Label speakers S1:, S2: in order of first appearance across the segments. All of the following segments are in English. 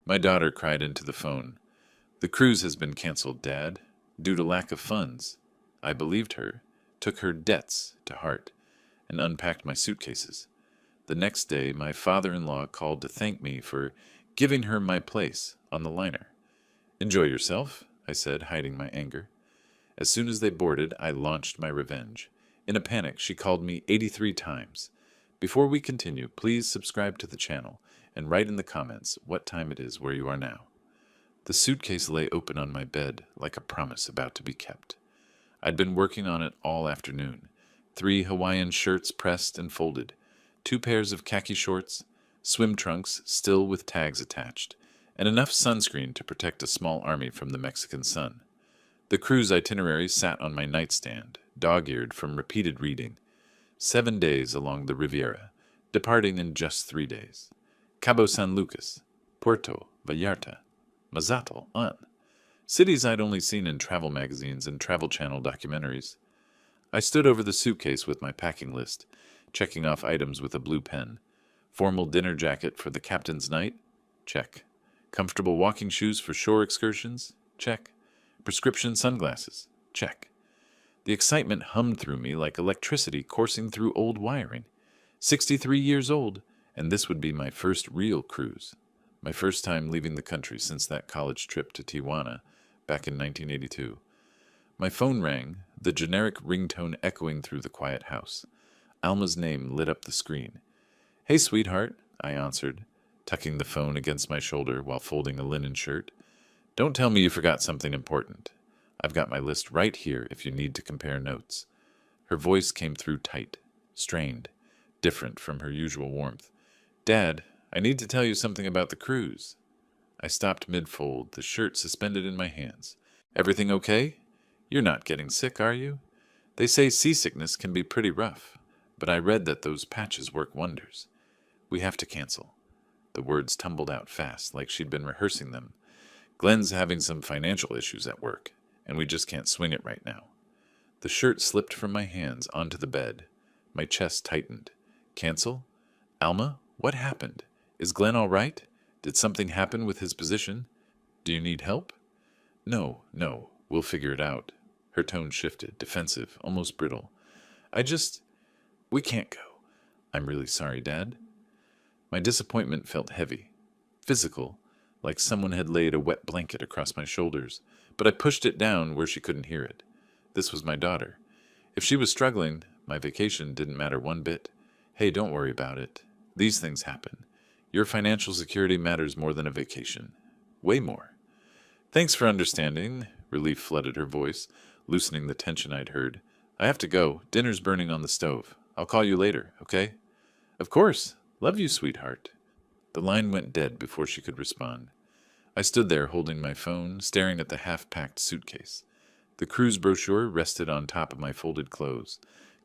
S1: My daughter cried into the phone. The cruise has been canceled, Dad, due to lack of funds. I believed her, took her debts to heart, and unpacked my suitcases. The next day, my father-in-law called to thank me for giving her my place on the liner. Enjoy yourself, I said, hiding my anger. As soon as they boarded, I launched my revenge. In a panic, she called me 83 times. Before we continue, please subscribe to the channel and write in the comments what time it is where you are now. The suitcase lay open on my bed like a promise about to be kept. I'd been working on it all afternoon. 3 Hawaiian shirts pressed and folded, 2 pairs of khaki shorts, swim trunks still with tags attached, and enough sunscreen to protect a small army from the Mexican sun. The cruise itinerary sat on my nightstand, dog-eared from repeated reading. 7 days along the Riviera, departing in just 3 days. Cabo San Lucas, Puerto Vallarta, Mazatlán, cities I'd only seen in travel magazines and Travel Channel documentaries. I stood over the suitcase with my packing list, checking off items with a blue pen. Formal dinner jacket for the captain's night? Check. Comfortable walking shoes for shore excursions? Check. Prescription sunglasses? Check. The excitement hummed through me like electricity coursing through old wiring. 63 years old, and this would be my first real cruise. My first time leaving the country since that college trip to Tijuana back in 1982. My phone rang, the generic ringtone echoing through the quiet house. Alma's name lit up the screen. "Hey, sweetheart," I answered, tucking the phone against my shoulder while folding a linen shirt. "Don't tell me you forgot something important. I've got my list right here if you need to compare notes." Her voice came through tight, strained, different from her usual warmth. "Dad, I need to tell you something about the cruise." I stopped mid-fold, the shirt suspended in my hands. "Everything okay? You're not getting sick, are you? They say seasickness can be pretty rough, but I read that those patches work wonders. We have to cancel." The words tumbled out fast, like she'd been rehearsing them. "Glenn's having some financial issues at work, and we just can't swing it right now." The shirt slipped from my hands onto the bed. My chest tightened. "Cancel? Alma, what happened? Is Glenn all right? Did something happen with his position? Do you need help?" No, we'll figure it out." Her tone shifted, defensive, almost brittle. We can't go." "I'm really sorry, Dad." My disappointment felt heavy, physical, like someone had laid a wet blanket across my shoulders, but I pushed it down where she couldn't hear it. This was my daughter. If she was struggling, my vacation didn't matter one bit. "Hey, don't worry about it. These things happen. Your financial security matters more than a vacation. Way more." "Thanks for understanding." Relief flooded her voice, loosening the tension I'd heard. "I have to go. Dinner's burning on the stove. I'll call you later, okay?" "Of course. Love you, sweetheart." The line went dead before she could respond. I stood there holding my phone, staring at the half-packed suitcase. The cruise brochure rested on top of my folded clothes.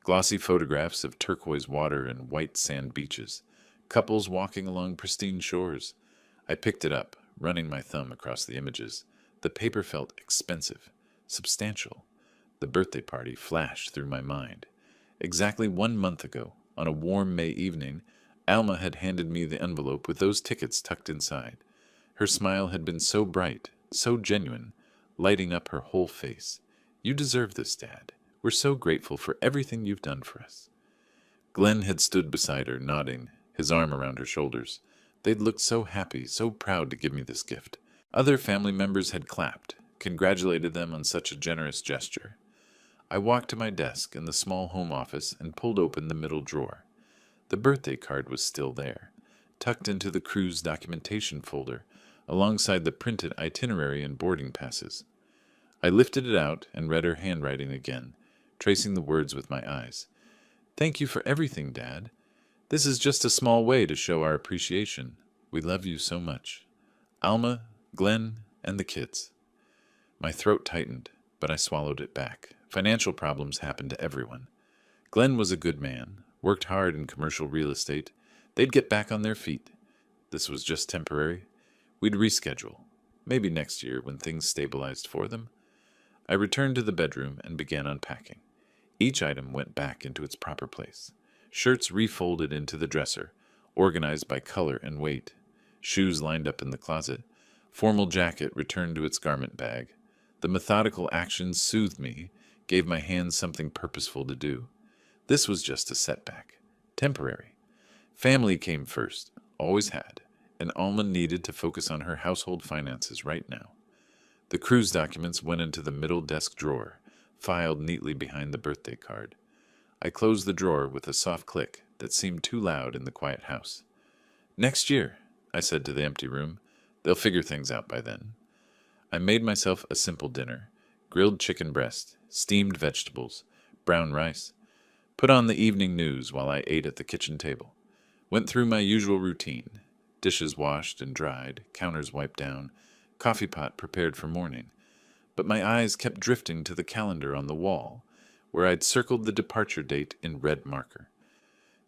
S1: Glossy photographs of turquoise water and white sand beaches. Couples walking along pristine shores. I picked it up, running my thumb across the images. The paper felt expensive, substantial. The birthday party flashed through my mind. Exactly 1 month ago, on a warm May evening, Alma had handed me the envelope with those tickets tucked inside. Her smile had been so bright, so genuine, lighting up her whole face. "You deserve this, Dad. We're so grateful for everything you've done for us." Glenn had stood beside her, nodding, his arm around her shoulders. They'd looked so happy, so proud to give me this gift. Other family members had clapped, congratulated them on such a generous gesture. I walked to my desk in the small home office and pulled open the middle drawer. The birthday card was still there, tucked into the cruise documentation folder, alongside the printed itinerary and boarding passes. I lifted it out and read her handwriting again, tracing the words with my eyes. "Thank you for everything, Dad. This is just a small way to show our appreciation. We love you so much. Alma, Glenn, and the kids." My throat tightened, but I swallowed it back. Financial problems happen to everyone. Glenn was a good man, worked hard in commercial real estate. They'd get back on their feet. This was just temporary. We'd reschedule, maybe next year when things stabilized for them. I returned to the bedroom and began unpacking. Each item went back into its proper place. Shirts refolded into the dresser, organized by color and weight. Shoes lined up in the closet. Formal jacket returned to its garment bag. The methodical action soothed me, gave my hands something purposeful to do. This was just a setback. Temporary. Family came first, always had, and Alma needed to focus on her household finances right now. The cruise documents went into the middle desk drawer, filed neatly behind the birthday card. I closed the drawer with a soft click that seemed too loud in the quiet house. "Next year," I said to the empty room. "They'll figure things out by then." I made myself a simple dinner: grilled chicken breast, steamed vegetables, brown rice. Put on the evening news while I ate at the kitchen table. Went through my usual routine: dishes washed and dried, counters wiped down, coffee pot prepared for morning. But my eyes kept drifting to the calendar on the wall, where I'd circled the departure date in red marker.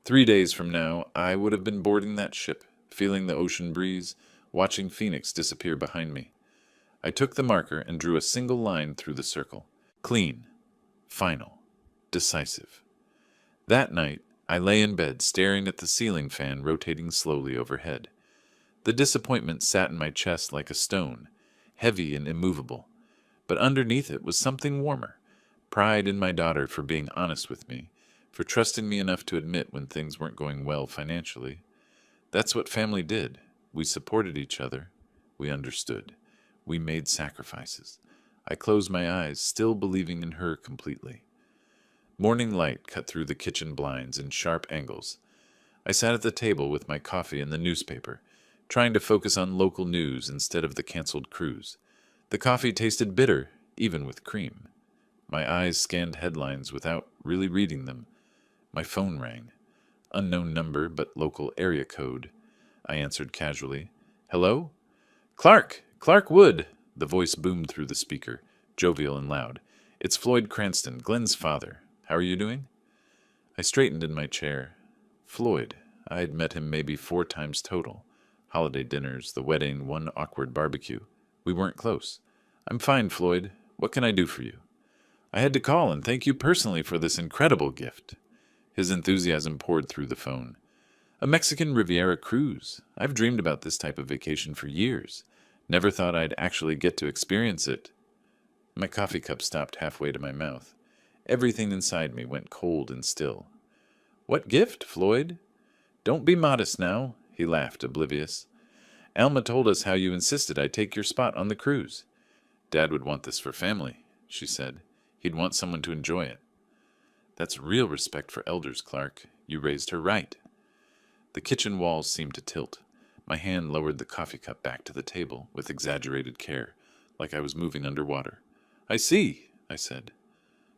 S1: 3 days from now, I would have been boarding that ship, feeling the ocean breeze, watching Phoenix disappear behind me. I took the marker and drew a single line through the circle. Clean. Final. Decisive. That night, I lay in bed staring at the ceiling fan rotating slowly overhead. The disappointment sat in my chest like a stone, heavy and immovable. But underneath it was something warmer: pride in my daughter for being honest with me, for trusting me enough to admit when things weren't going well financially. That's what family did. We supported each other. We understood. We made sacrifices. I closed my eyes, still believing in her completely. Morning light cut through the kitchen blinds in sharp angles. I sat at the table with my coffee and the newspaper, trying to focus on local news instead of the canceled cruise. The coffee tasted bitter, even with cream. My eyes scanned headlines without really reading them. My phone rang. Unknown number, but local area code. I answered casually. "Hello?" "Clark! Clark Wood!" The voice boomed through the speaker, jovial and loud. "It's Floyd Cranston, Glenn's father. How are you doing?" I straightened in my chair. Floyd. I had met him maybe 4 times total. Holiday dinners, the wedding, one awkward barbecue. We weren't close. "I'm fine, Floyd. What can I do for you?" "I had to call and thank you personally for this incredible gift." His enthusiasm poured through the phone. "A Mexican Riviera cruise. I've dreamed about this type of vacation for years. Never thought I'd actually get to experience it." My coffee cup stopped halfway to my mouth. Everything inside me went cold and still. "What gift, Floyd?" "Don't be modest now," he laughed, oblivious. "Alma told us how you insisted I take your spot on the cruise." "Dad would want this for family," she said. "He'd want someone to enjoy it." "That's real respect for elders, Clark. You raised her right." The kitchen walls seemed to tilt. My hand lowered the coffee cup back to the table with exaggerated care, like I was moving underwater. "I see," I said.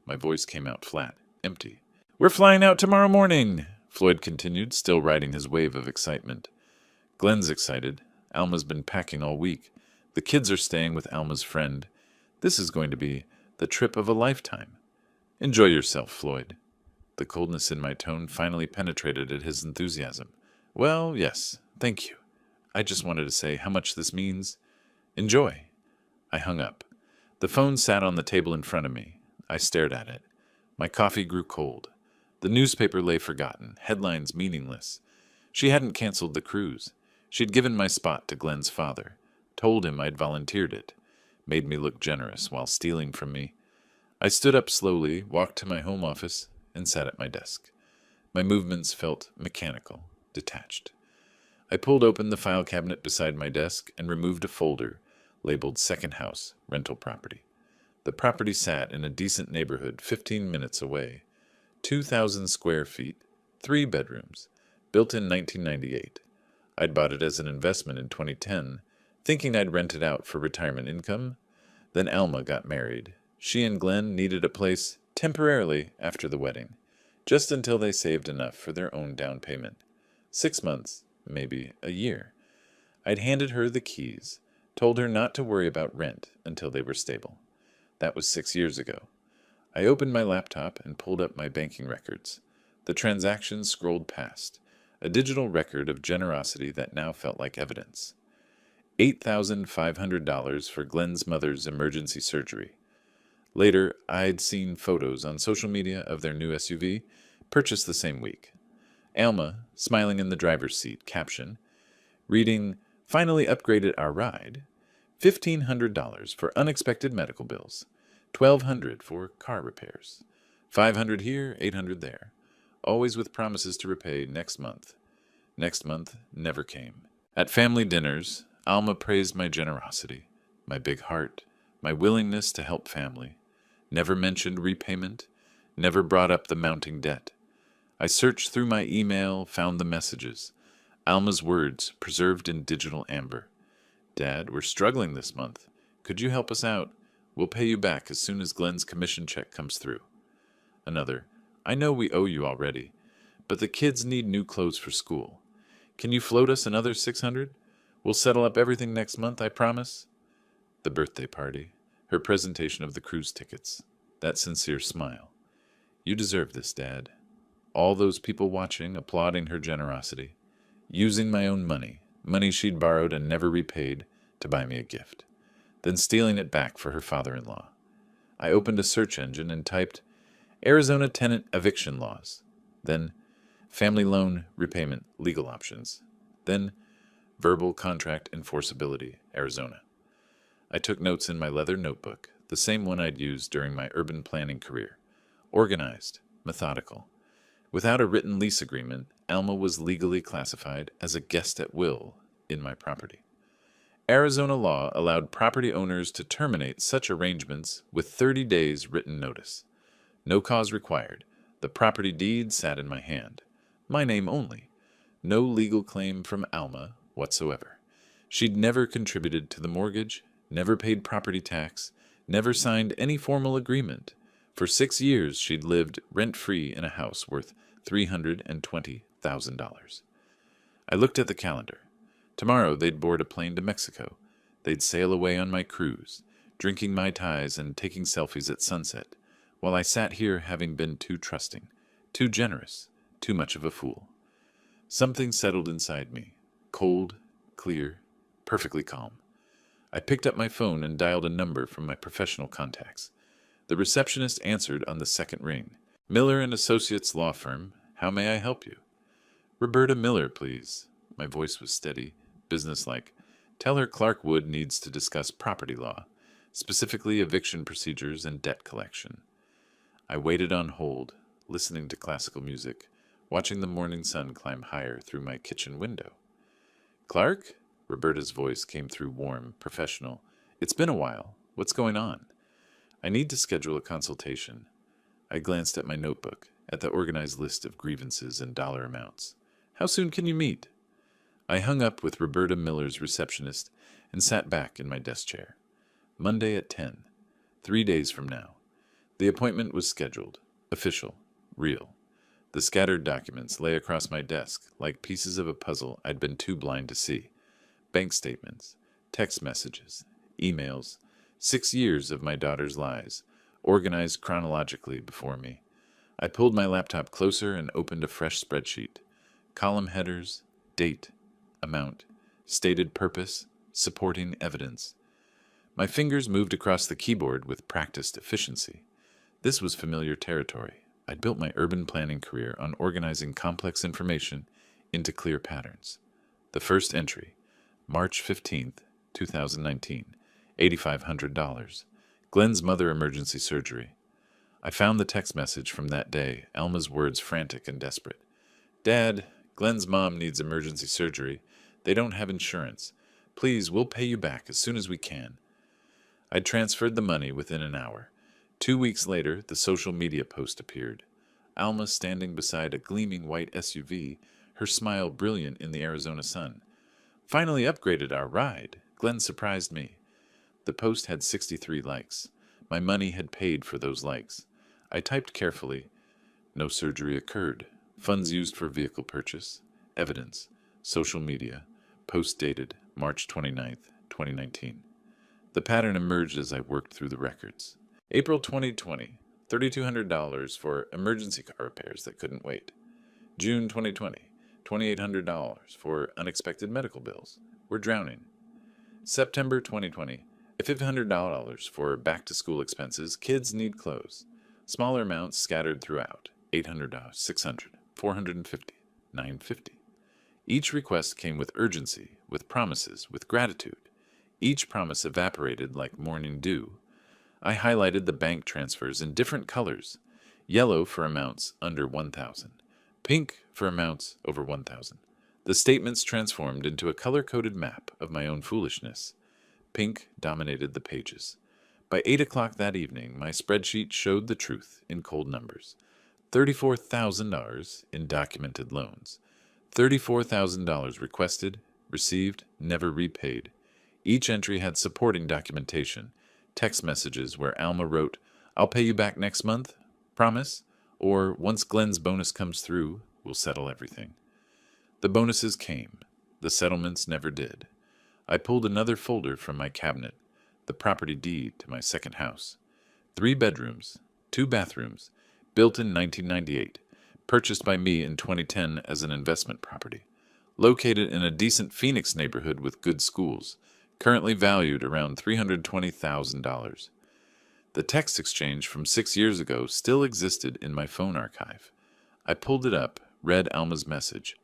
S1: My voice came out flat, empty. "We're flying out tomorrow morning," Floyd continued, still riding his wave of excitement. "Glenn's excited. Alma's been packing all week. The kids are staying with Alma's friend. This is going to be the trip of a lifetime. Enjoy yourself, Floyd." The coldness in my tone finally penetrated at his enthusiasm. "Well, yes, thank you. I just wanted to say how much this means. Enjoy." I hung up. The phone sat on the table in front of me. I stared at it. My coffee grew cold. The newspaper lay forgotten, headlines meaningless. She hadn't canceled the cruise. She'd given my spot to Glenn's father, told him I'd volunteered it, made me look generous while stealing from me. I stood up slowly, walked to my home office, and sat at my desk. My movements felt mechanical, detached. I pulled open the file cabinet beside my desk and removed a folder labeled Second House, Rental Property. The property sat in a decent neighborhood 15 minutes away. 2,000 square feet, 3 bedrooms, built in 1998. I'd bought it as an investment in 2010, thinking I'd rent it out for retirement income. Then Alma got married. She and Glenn needed a place temporarily after the wedding, just until they saved enough for their own down payment. 6 months, maybe a year. I'd handed her the keys, told her not to worry about rent until they were stable. That was 6 years ago. I opened my laptop and pulled up my banking records. The transactions scrolled past, a digital record of generosity that now felt like evidence. $8,500 for Glenn's mother's emergency surgery. Later, I'd seen photos on social media of their new SUV, purchased the same week. Alma, smiling in the driver's seat, caption, reading, "Finally upgraded our ride." $1,500 for unexpected medical bills, $1,200 for car repairs, $500 here, $800 there, always with promises to repay next month. Next month never came. At family dinners, Alma praised my generosity, my big heart, my willingness to help family. Never mentioned repayment, never brought up the mounting debt. I searched through my email, found the messages. Alma's words, preserved in digital amber. Dad, we're struggling this month. Could you help us out? We'll pay you back as soon as Glenn's commission check comes through. Another, I know we owe you already, but the kids need new clothes for school. Can you float us another $600? We'll settle up everything next month, I promise. The birthday party, her presentation of the cruise tickets, that sincere smile. You deserve this, Dad. All those people watching, applauding her generosity. Using my own money, money she'd borrowed and never repaid, to buy me a gift. Then stealing it back for her father-in-law. I opened a search engine and typed Arizona tenant eviction laws. Then family loan repayment legal options. Then verbal contract enforceability, Arizona. I took notes in my leather notebook, the same one I'd used during my urban planning career. Organized, methodical. Without a written lease agreement, Alma was legally classified as a guest at will in my property. Arizona law allowed property owners to terminate such arrangements with 30 days written notice. No cause required. The property deed sat in my hand. My name only. No legal claim from Alma whatsoever. She'd never contributed to the mortgage, never paid property tax, never signed any formal agreement. For 6 years, she'd lived rent-free in a house worth $320,000. I looked at the calendar. Tomorrow they'd board a plane to Mexico. They'd sail away on my cruise, drinking Mai Tais and taking selfies at sunset, while I sat here having been too trusting, too generous, too much of a fool. Something settled inside me, cold, clear, perfectly calm. I picked up my phone and dialed a number from my professional contacts. The receptionist answered on the second ring. Miller and Associates Law Firm, how may I help you? Roberta Miller, please. My voice was steady, businesslike. Tell her Clark Wood needs to discuss property law, specifically eviction procedures and debt collection. I waited on hold, listening to classical music, watching the morning sun climb higher through my kitchen window. Clark? Roberta's voice came through warm, professional. It's been a while. What's going on? I need to schedule a consultation. I glanced at my notebook, at the organized list of grievances and dollar amounts. How soon can you meet? I hung up with Roberta Miller's receptionist and sat back in my desk chair. Monday at 10, 3 days from now. The appointment was scheduled, official, real. The scattered documents lay across my desk like pieces of a puzzle I'd been too blind to see. Bank statements, text messages, emails, 6 years of my daughter's lies, organized chronologically before me. I pulled my laptop closer and opened a fresh spreadsheet. Column headers, date, amount, stated purpose, supporting evidence. My fingers moved across the keyboard with practiced efficiency. This was familiar territory. I'd built my urban planning career on organizing complex information into clear patterns. The first entry, March 15th, 2019, $8,500. Glenn's mother emergency surgery. I found the text message from that day, Alma's words frantic and desperate. Dad, Glenn's mom needs emergency surgery. They don't have insurance. Please, we'll pay you back as soon as we can. I transferred the money within an hour. 2 weeks later, the social media post appeared. Alma standing beside a gleaming white SUV, her smile brilliant in the Arizona sun. Finally upgraded our ride. Glenn surprised me. The post had 63 likes. My money had paid for those likes. I typed carefully. No surgery occurred. Funds used for vehicle purchase. Evidence. Social media. Post dated March 29th, 2019. The pattern emerged as I worked through the records. April 2020, $3,200 for emergency car repairs that couldn't wait. June 2020, $2,800 for unexpected medical bills. We're drowning. September 2020, $1,500 for back-to-school expenses. Kids need clothes. Smaller amounts scattered throughout. $800, $600, $450, $950. Each request came with urgency, with promises, with gratitude. Each promise evaporated like morning dew. I highlighted the bank transfers in different colors: yellow for amounts under 1,000, pink for amounts over 1,000. The statements transformed into a color-coded map of my own foolishness. Pink dominated the pages. By 8 o'clock that evening, my spreadsheet showed the truth in cold numbers. $34,000 in documented loans. $34,000 requested, received, never repaid. Each entry had supporting documentation, text messages where Alma wrote, "I'll pay you back next month, promise," or "Once Glenn's bonus comes through, we'll settle everything." The bonuses came. The settlements never did. I pulled another folder from my cabinet, the property deed to my second house. 3 bedrooms, 2 bathrooms, built in 1998, purchased by me in 2010 as an investment property. Located in a decent Phoenix neighborhood with good schools, currently valued around $320,000. The text exchange from 6 years ago still existed in my phone archive. I pulled it up, read Alma's message.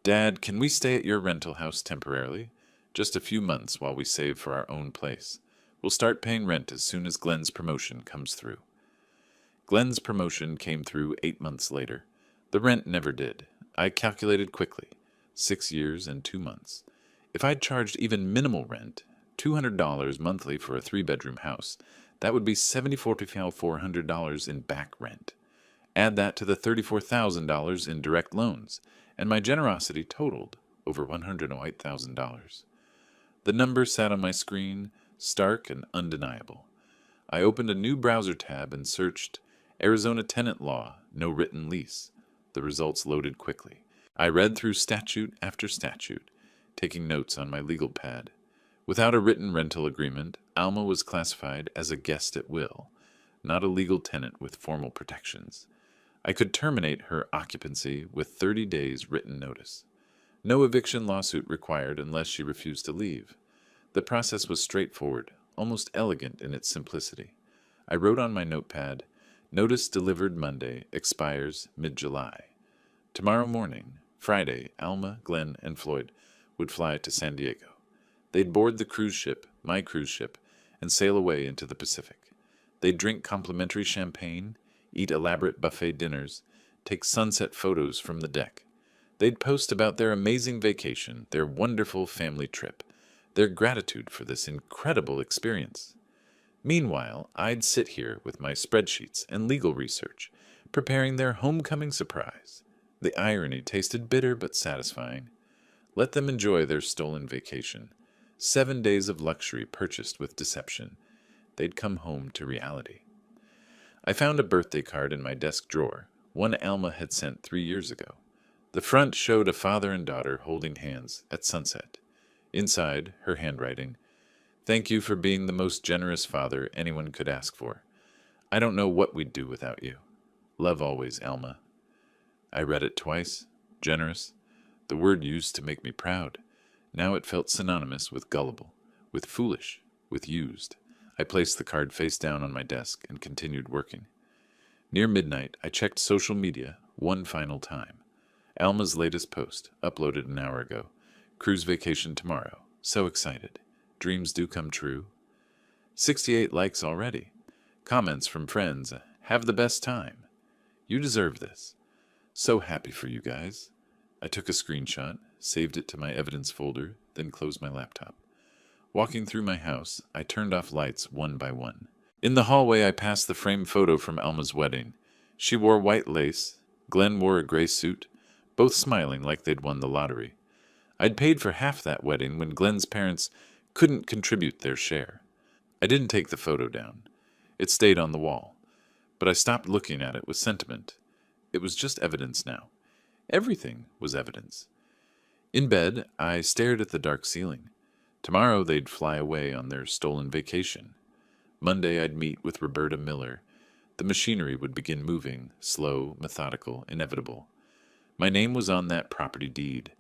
S1: "Dad, can we stay at your rental house temporarily? Just a few months while we save for our own place. We'll start paying rent as soon as Glenn's promotion comes through." Glenn's promotion came through 8 months later. The rent never did. I calculated quickly. 6 years and 2 months. If I'd charged even minimal rent, $200 monthly for a 3-bedroom house, that would be $74,400 in back rent. Add that to the $34,000 in direct loans, and my generosity totaled over $108,000. The number sat on my screen, stark and undeniable. I opened a new browser tab and searched Arizona tenant law, no written lease. The results loaded quickly. I read through statute after statute, taking notes on my legal pad. Without a written rental agreement, Alma was classified as a guest at will, not a legal tenant with formal protections. I could terminate her occupancy with 30 days written notice. No eviction lawsuit required unless she refused to leave. The process was straightforward, almost elegant in its simplicity. I wrote on my notepad, "Notice delivered Monday, expires mid-July." Tomorrow morning, Friday, Alma, Glenn, and Floyd would fly to San Diego. They'd board the cruise ship, my cruise ship, and sail away into the Pacific. They'd drink complimentary champagne, eat elaborate buffet dinners, take sunset photos from the deck. They'd post about their amazing vacation, their wonderful family trip, their gratitude for this incredible experience. Meanwhile, I'd sit here with my spreadsheets and legal research, preparing their homecoming surprise. The irony tasted bitter but satisfying. Let them enjoy their stolen vacation. 7 days of luxury purchased with deception. They'd come home to reality. I found a birthday card in my desk drawer, one Alma had sent 3 years ago. The front showed a father and daughter holding hands at sunset. Inside, her handwriting, "Thank you for being the most generous father anyone could ask for. I don't know what we'd do without you. Love always, Alma." I read it twice. Generous, the word used to make me proud. Now it felt synonymous with gullible, with foolish, with used. I placed the card face down on my desk and continued working. Near midnight, I checked social media one final time. Alma's latest post, uploaded an hour ago. "Cruise vacation tomorrow. So excited. Dreams do come true." 68 likes already. Comments from friends. "Have the best time. You deserve this. So happy for you guys." I took a screenshot, saved it to my evidence folder, then closed my laptop. Walking through my house, I turned off lights one by one. In the hallway, I passed the framed photo from Alma's wedding. She wore white lace. Glenn wore a gray suit, both smiling like they'd won the lottery. I'd paid for half that wedding when Glenn's parents couldn't contribute their share. I didn't take the photo down. It stayed on the wall. But I stopped looking at it with sentiment. It was just evidence now. Everything was evidence. In bed, I stared at the dark ceiling. Tomorrow they'd fly away on their stolen vacation. Monday I'd meet with Roberta Miller. The machinery would begin moving, slow, methodical, inevitable. My name was on that property deed.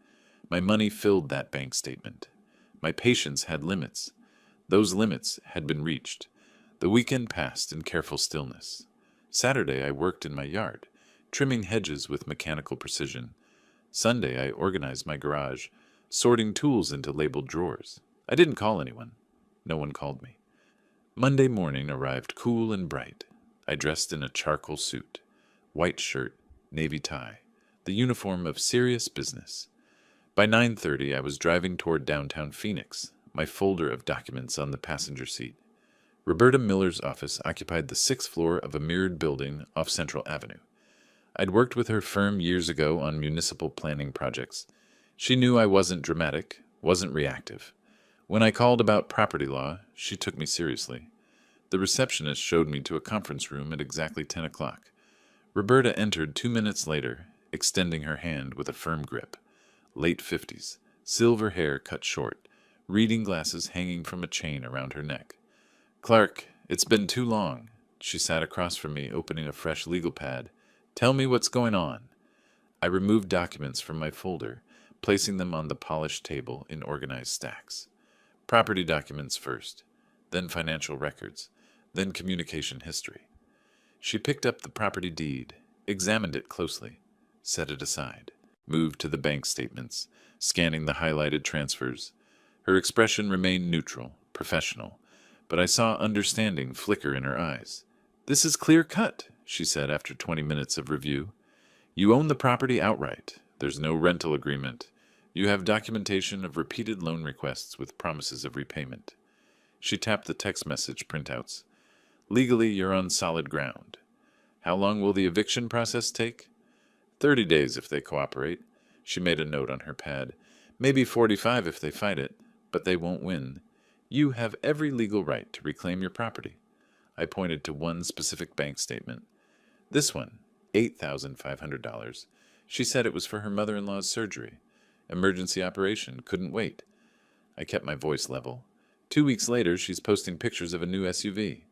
S1: My money filled that bank statement. My patience had limits. Those limits had been reached. The weekend passed in careful stillness. Saturday I worked in my yard, trimming hedges with mechanical precision. Sunday I organized my garage, sorting tools into labeled drawers. I didn't call anyone. No one called me. Monday morning arrived cool and bright. I dressed in a charcoal suit, white shirt, navy tie, the uniform of serious business. By 9:30, I was driving toward downtown Phoenix, my folder of documents on the passenger seat. Roberta Miller's office occupied the 6th floor of a mirrored building off Central Avenue. I'd worked with her firm years ago on municipal planning projects. She knew I wasn't dramatic, wasn't reactive. When I called about property law, she took me seriously. The receptionist showed me to a conference room at exactly 10 o'clock. Roberta entered 2 minutes later, extending her hand with a firm grip. Late 50s, silver hair cut short, reading glasses hanging from a chain around her neck. "Clark, it's been too long." She sat across from me, opening a fresh legal pad. "Tell me what's going on." I removed documents from my folder, placing them on the polished table in organized stacks. Property documents first, then financial records, then communication history. She picked up the property deed, examined it closely, set it aside, moved to the bank statements, scanning the highlighted transfers. Her expression remained neutral, professional, but I saw understanding flicker in her eyes. "This is clear cut," she said after 20 minutes of review. "You own the property outright. There's no rental agreement. You have documentation of repeated loan requests with promises of repayment." She tapped the text message printouts. "Legally, you're on solid ground. How long will the eviction process take?" 30 days if they cooperate." She made a note on her pad. "Maybe 45 if they fight it, but they won't win. You have every legal right to reclaim your property." I pointed to one specific bank statement. "This one, $8,500. She said it was for her mother-in-law's surgery. Emergency operation, couldn't wait." I kept my voice level. 2 weeks later, she's posting pictures of a new SUV.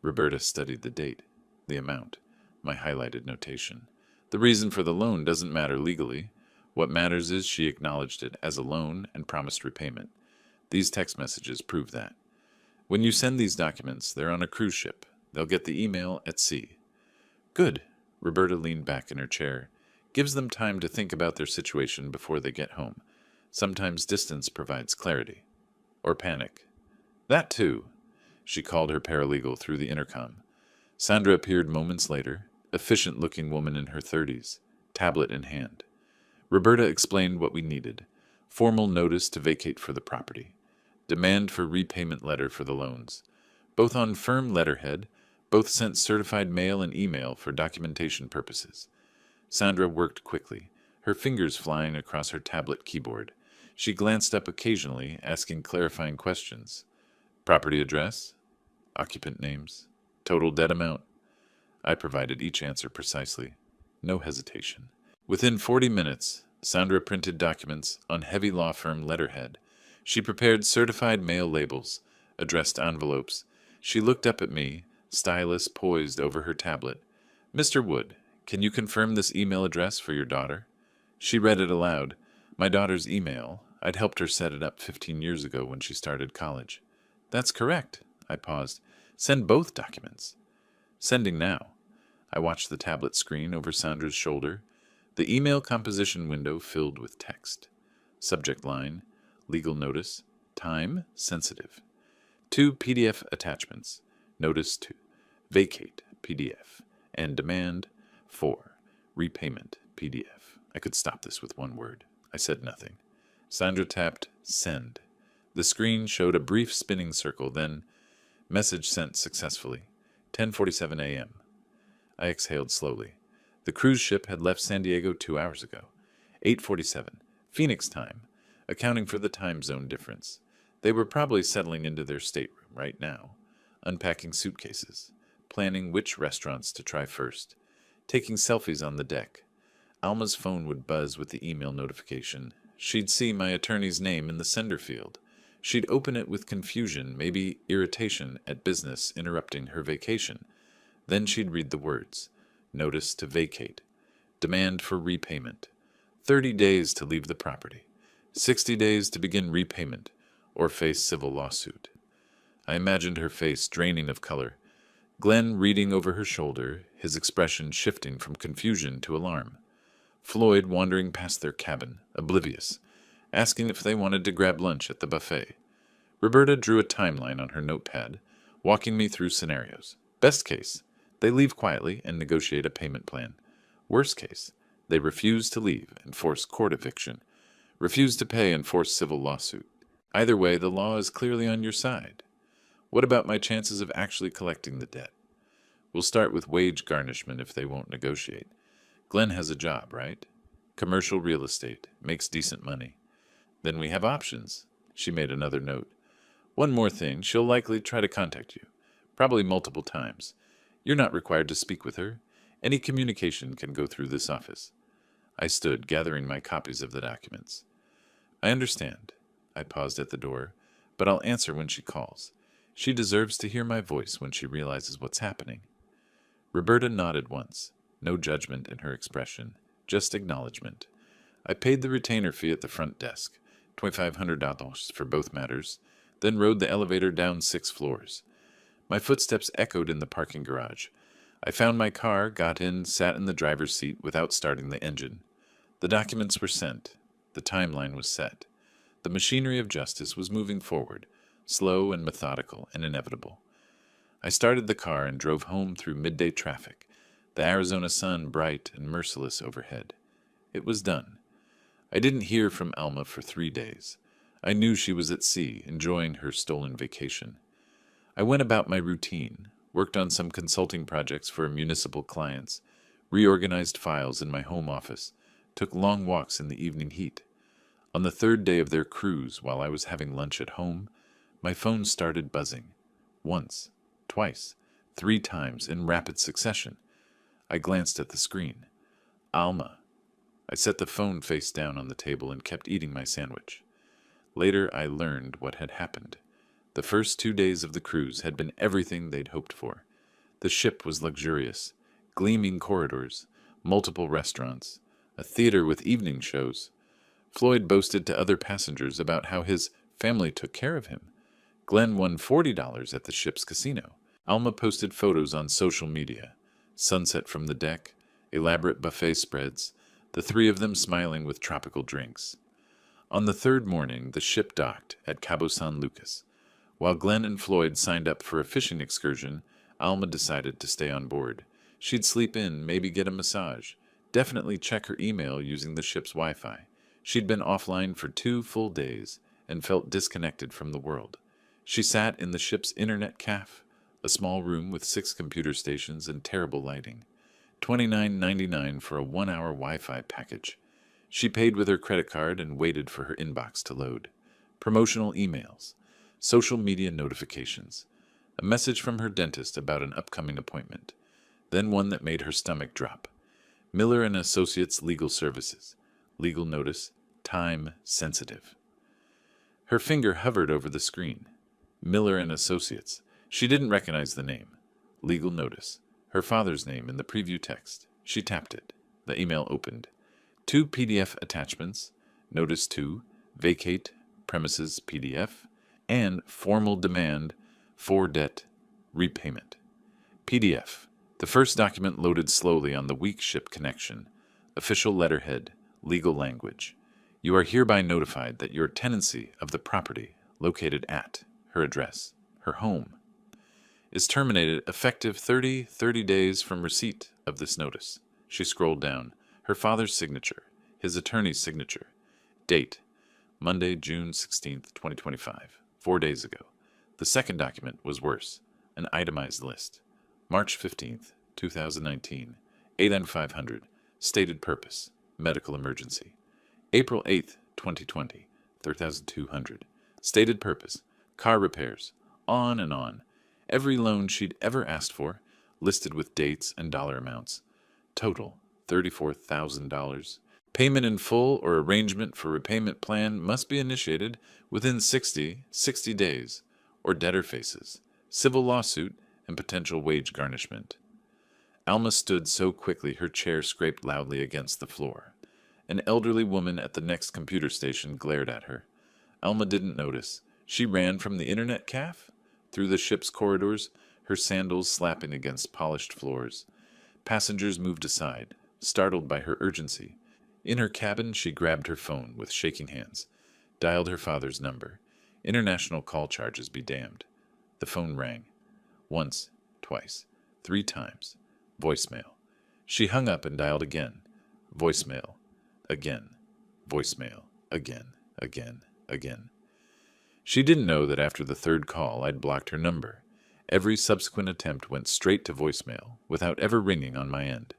S1: Roberta studied the date, the amount, my highlighted notation. The reason for the loan doesn't matter legally. What matters is she acknowledged it as a loan and promised repayment. These text messages prove that. When you send these documents, they're on a cruise ship. They'll get the email at sea. "Good." Roberta leaned back in her chair. "Gives them time to think about their situation before they get home. Sometimes distance provides clarity. Or panic." "That too." She called her paralegal through the intercom. Sandra appeared moments later, efficient-looking woman in her 30s, tablet in hand. Roberta explained what we needed. Formal notice to vacate for the property. Demand for repayment letter for the loans. Both on firm letterhead, both sent certified mail and email for documentation purposes. Sandra worked quickly, her fingers flying across her tablet keyboard. She glanced up occasionally, asking clarifying questions. "Property address? Occupant names? Total debt amount?" I provided each answer precisely. No hesitation. Within 40 minutes, Sandra printed documents on heavy law firm letterhead. She prepared certified mail labels, addressed envelopes. She looked up at me, stylus poised over her tablet. "Mr. Wood, can you confirm this email address for your daughter?" She read it aloud. My daughter's email. I'd helped her set it up 15 years ago when she started college. "That's correct." I paused. "Send both documents." "Sending now." I watched the tablet screen over Sandra's shoulder. The email composition window filled with text. Subject line, legal notice, time, sensitive. 2 PDF attachments, notice to vacate, PDF, and demand 4, repayment, PDF. I could stop this with one word. I said nothing. Sandra tapped send. The screen showed a brief spinning circle, then message sent successfully. 10:47 a.m. I exhaled slowly. The cruise ship had left San Diego 2 hours ago. 8:47, Phoenix time, accounting for the time zone difference. They were probably settling into their stateroom right now, unpacking suitcases, planning which restaurants to try first, taking selfies on the deck. Alma's phone would buzz with the email notification. She'd see my attorney's name in the sender field. She'd open it with confusion, maybe irritation at business interrupting her vacation. Then she'd read the words. Notice to vacate. Demand for repayment. 30 days to leave the property. 60 days to begin repayment or face civil lawsuit. I imagined her face draining of color. Glenn reading over her shoulder, his expression shifting from confusion to alarm. Floyd wandering past their cabin, oblivious, asking if they wanted to grab lunch at the buffet. Roberta drew a timeline on her notepad, walking me through scenarios. Best case, they leave quietly and negotiate a payment plan. Worst case, they refuse to leave and force court eviction, refuse to pay and force civil lawsuit. Either way, the law is clearly on your side. What about my chances of actually collecting the debt? We'll start with wage garnishment if they won't negotiate. Glenn has a job, right? Commercial real estate, makes decent money. Then we have options. She made another note. One more thing, she'll likely try to contact you, probably multiple times. You're not required to speak with her. Any communication can go through this office. I stood, gathering my copies of the documents. I understand. I paused at the door, but I'll answer when she calls. She deserves to hear my voice when she realizes what's happening. Roberta nodded once, no judgment in her expression, just acknowledgement. I paid the retainer fee at the front desk, $2,500 for both matters, then rode the elevator down 6 floors. My footsteps echoed in the parking garage. I found my car, got in, sat in the driver's seat without starting the engine. The documents were sent. The timeline was set. The machinery of justice was moving forward, slow and methodical and inevitable. I started the car and drove home through midday traffic, the Arizona sun bright and merciless overhead. It was done. I didn't hear from Alma for 3 days. I knew she was at sea, enjoying her stolen vacation. I went about my routine, worked on some consulting projects for municipal clients, reorganized files in my home office, took long walks in the evening heat. On the 3rd day of their cruise, while I was having lunch at home, my phone started buzzing. Once, twice, 3 times in rapid succession. I glanced at the screen. Alma. I set the phone face down on the table and kept eating my sandwich. Later, I learned what had happened. The first 2 days of the cruise had been everything they'd hoped for. The ship was luxurious, gleaming corridors, multiple restaurants, a theater with evening shows. Floyd boasted to other passengers about how his family took care of him. Glenn won $40 at the ship's casino. Alma posted photos on social media. Sunset from the deck, elaborate buffet spreads, the 3 of them smiling with tropical drinks. On the 3rd morning, the ship docked at Cabo San Lucas. While Glenn and Floyd signed up for a fishing excursion, Alma decided to stay on board. She'd sleep in, maybe get a massage, definitely check her email using the ship's Wi-Fi. She'd been offline for 2 full days and felt disconnected from the world. She sat in the ship's internet cafe, a small room with 6 computer stations and terrible lighting. $29.99 for a 1-hour Wi-Fi package. She paid with her credit card and waited for her inbox to load. Promotional emails, social media notifications, a message from her dentist about an upcoming appointment, then one that made her stomach drop. Miller and Associates Legal Services. Legal notice, time sensitive. Her finger hovered over the screen. Miller and Associates. She didn't recognize the name. Legal notice. Her father's name in the preview text. She tapped it. The email opened. 2 PDF attachments. Notice 2. Vacate premises PDF. And formal demand for debt repayment. PDF. The first document loaded slowly on the weak ship connection. Official letterhead. Legal language. You are hereby notified that your tenancy of the property located at her address, her home, is terminated effective 30 days from receipt of this notice. She scrolled down. Her father's signature, his attorney's signature. Date, Monday, June 16th, 2025, 4 days ago. The second document was worse, an itemized list. March 15th, 2019, 8:05, stated purpose, medical emergency. April 8th, 2020, 3,200, stated purpose, car repairs, on and on. Every loan she'd ever asked for, listed with dates and dollar amounts. Total, $34,000. Payment in full or arrangement for repayment plan must be initiated within 60 days, or debtor faces, civil lawsuit, and potential wage garnishment. Alma stood so quickly her chair scraped loudly against the floor. An elderly woman at the next computer station glared at her. Alma didn't notice. She ran from the internet cafe, through the ship's corridors, her sandals slapping against polished floors. Passengers moved aside, startled by her urgency. In her cabin, she grabbed her phone with shaking hands, dialed her father's number. International call charges be damned. The phone rang. Once, twice, 3 times. Voicemail. She hung up and dialed again. Voicemail. Again. Voicemail. Again. Again. She didn't know that after the third call I'd blocked her number. Every subsequent attempt went straight to voicemail, without ever ringing on my end.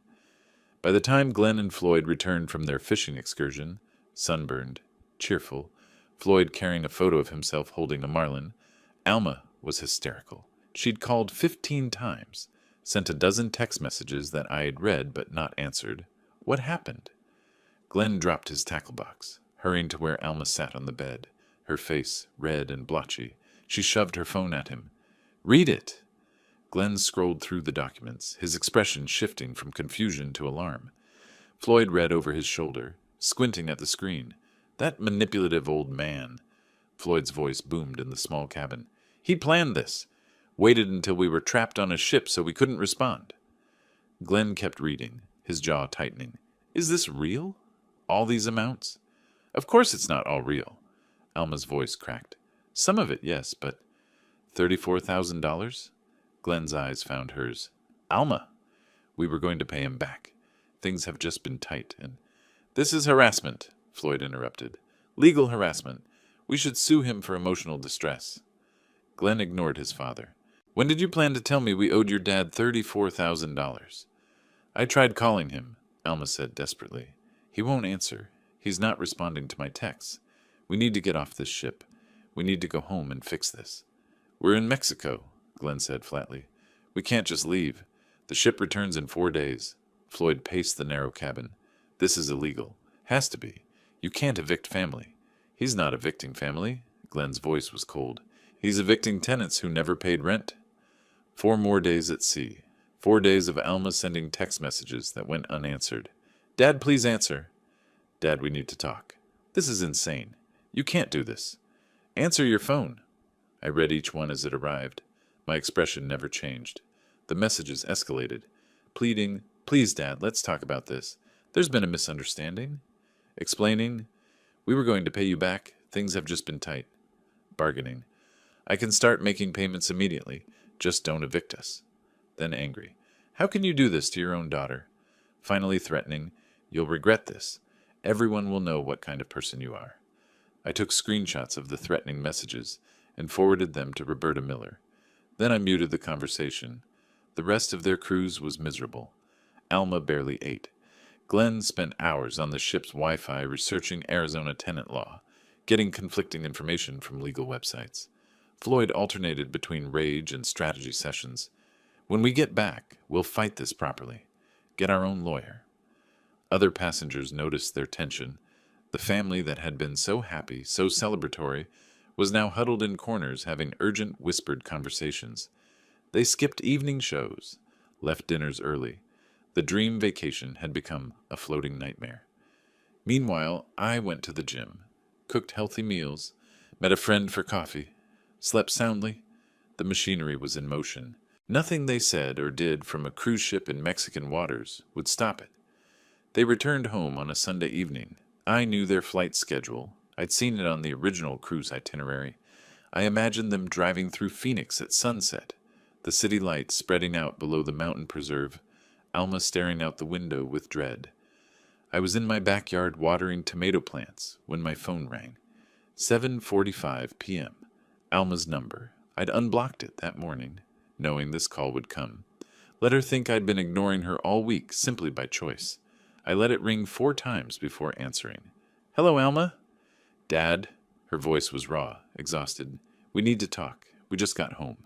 S1: By the time Glenn and Floyd returned from their fishing excursion, sunburned, cheerful, Floyd carrying a photo of himself holding a marlin, Alma was hysterical. She'd called 15 times, sent a dozen text messages that I had read but not answered. What happened? Glenn dropped his tackle box, hurrying to where Alma sat on the bed, her face red and blotchy. She shoved her phone at him. "Read it!" Glenn scrolled through the documents, his expression shifting from confusion to alarm. Floyd read over his shoulder, squinting at the screen. "That manipulative old man." Floyd's voice boomed in the small cabin. "He planned this. Waited until we were trapped on a ship so we couldn't respond." Glenn kept reading, his jaw tightening. "Is this real? All these amounts?" "Of course it's not all real." Alma's voice cracked. "Some of it, yes, but $34,000? Glenn's eyes found hers. "Alma, we were going to pay him back. Things have just been tight, and—" "This is harassment," Floyd interrupted. "Legal harassment. We should sue him for emotional distress." Glenn ignored his father. "When did you plan to tell me we owed your dad $34,000? "I tried calling him," Alma said desperately. "He won't answer. He's not responding to my texts. We need to get off this ship. We need to go home and fix this." "We're in Mexico," Glenn said flatly. "We can't just leave. The ship returns in 4 days." Floyd paced the narrow cabin. "This is illegal. Has to be. You can't evict family." "He's not evicting family." Glenn's voice was cold. "He's evicting tenants who never paid rent." 4 more days at sea. 4 days of Alma sending text messages that went unanswered. "Dad, please answer." "Dad, we need to talk." "This is insane. You can't do this." "Answer your phone." I read each one as it arrived. My expression never changed. The messages escalated. Pleading, "Please, Dad, let's talk about this. There's been a misunderstanding." Explaining, "We were going to pay you back. Things have just been tight." Bargaining, "I can start making payments immediately. Just don't evict us." Then angry, "How can you do this to your own daughter?" Finally threatening, "You'll regret this. Everyone will know what kind of person you are." I took screenshots of the threatening messages and forwarded them to Roberta Miller. Then I muted the conversation. The rest of their cruise was miserable. Alma barely ate. Glenn spent hours on the ship's Wi-Fi researching Arizona tenant law, getting conflicting information from legal websites. Floyd alternated between rage and strategy sessions. "When we get back, we'll fight this properly. Get our own lawyer." Other passengers noticed their tension. The family that had been so happy, so celebratory, was now huddled in corners having urgent whispered conversations. They skipped evening shows, left dinners early. The dream vacation had become a floating nightmare. Meanwhile, I went to the gym, cooked healthy meals, met a friend for coffee, slept soundly. The machinery was in motion. Nothing they said or did from a cruise ship in Mexican waters would stop it. They returned home on a Sunday evening. I knew their flight schedule. I'd seen it on the original cruise itinerary. I imagined them driving through Phoenix at sunset, the city lights spreading out below the mountain preserve, Alma staring out the window with dread. I was in my backyard watering tomato plants when my phone rang. 7:45 p.m. Alma's number. I'd unblocked it that morning, knowing this call would come. Let her think I'd been ignoring her all week simply by choice. I let it ring 4 times before answering. "Hello, Alma?" "Dad." Her voice was raw, exhausted. "We need to talk. We just got home.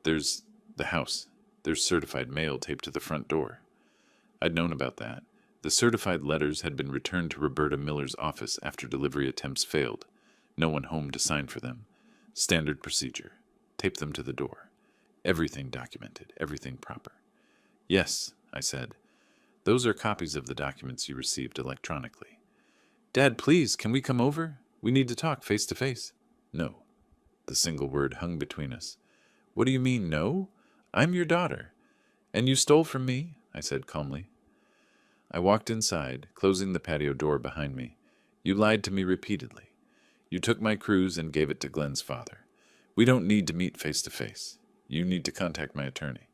S1: There's the house. There's certified mail taped to the front door." I'd known about that. The certified letters had been returned to Roberta Miller's office after delivery attempts failed. No one home to sign for them. Standard procedure. Tape them to the door. Everything documented, everything proper. "Yes," I said. "Those are copies of the documents you received electronically." "Dad, please, can we come over? We need to talk face to face." "No." The single word hung between us. "What do you mean, no? I'm your daughter." "And you stole from me," I said calmly. I walked inside, closing the patio door behind me. "You lied to me repeatedly. You took my cruise and gave it to Glenn's father. We don't need to meet face to face. You need to contact my attorney.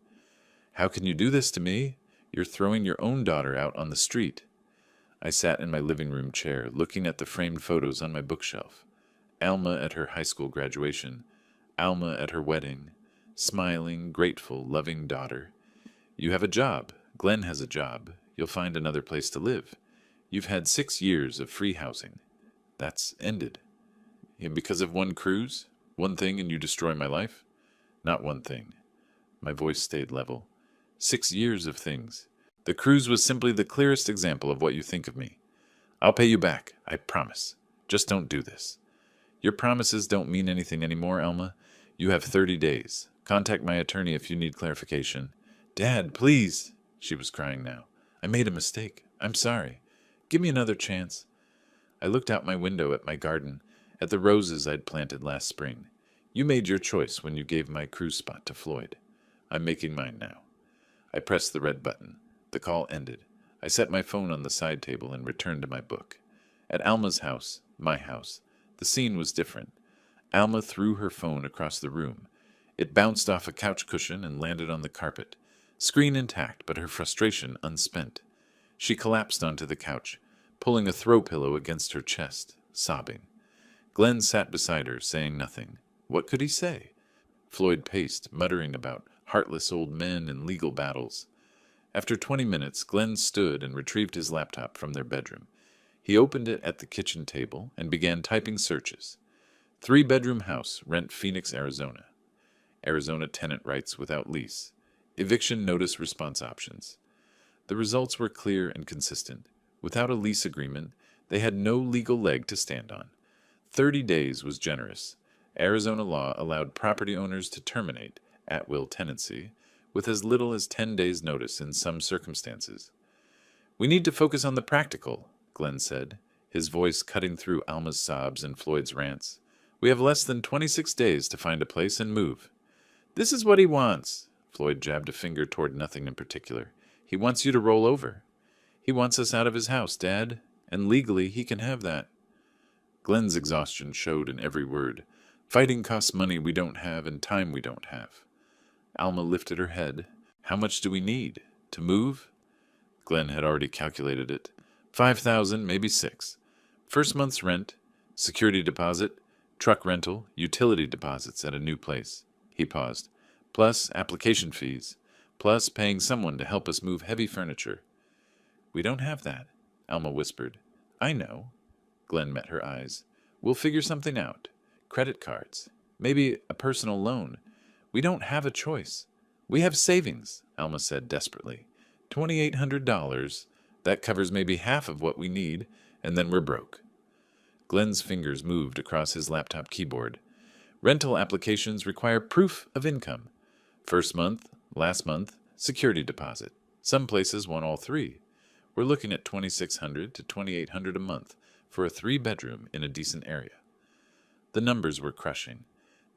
S1: How can you do this to me? You're throwing your own daughter out on the street. I sat in my living room chair, looking at the framed photos on my bookshelf. Alma at her high school graduation, Alma at her wedding, smiling, grateful, loving daughter. You have a job. Glenn has a job. You'll find another place to live. You've had 6 years of free housing. That's ended. And because of one cruise? One thing and you destroy my life? Not one thing. My voice stayed level. 6 years of things. The cruise was simply the clearest example of what you think of me. I'll pay you back, I promise. Just don't do this. Your promises don't mean anything anymore, Alma. You have 30 days. Contact my attorney if you need clarification. Dad, please. She was crying now. I made a mistake. I'm sorry. Give me another chance. I looked out my window at my garden, at the roses I'd planted last spring. You made your choice when you gave my cruise spot to Floyd. I'm making mine now. I pressed the red button. The call ended. I set my phone on the side table and returned to my book. At Alma's house, my house, the scene was different. Alma threw her phone across the room. It bounced off a couch cushion and landed on the carpet. Screen intact, but her frustration unspent. She collapsed onto the couch, pulling a throw pillow against her chest, sobbing. Glenn sat beside her, saying nothing. What could he say? Floyd paced, muttering about heartless old men and legal battles. After 20 minutes, Glenn stood and retrieved his laptop from their bedroom. He opened it at the kitchen table and began typing searches. 3-bedroom house, rent Phoenix, Arizona. Arizona tenant rights without lease. Eviction notice response options. The results were clear and consistent. Without a lease agreement, they had no legal leg to stand on. 30 days was generous. Arizona law allowed property owners to terminate at-will tenancy with as little as 10 days' notice in some circumstances. We need to focus on the practical, Glenn said, his voice cutting through Alma's sobs and Floyd's rants. We have less than 26 days to find a place and move. This is what he wants. Floyd jabbed a finger toward nothing in particular. He wants you to roll over. He wants us out of his house, Dad, and legally he can have that. Glenn's exhaustion showed in every word. Fighting costs money we don't have and time we don't have. Alma lifted her head. How much do we need? To move? Glenn had already calculated it. 5,000, maybe 6. First month's rent, security deposit, truck rental, utility deposits at a new place. He paused. Plus application fees. Plus paying someone to help us move heavy furniture. We don't have that, Alma whispered. I know. Glenn met her eyes. We'll figure something out. Credit cards. Maybe a personal loan. We don't have a choice. We have savings, Alma said desperately. $2,800. That covers maybe half of what we need, and then we're broke. Glenn's fingers moved across his laptop keyboard. Rental applications require proof of income. First month, last month, security deposit. Some places want all 3. We're looking at $2,600 to $2,800 a month for a 3-bedroom in a decent area. The numbers were crushing.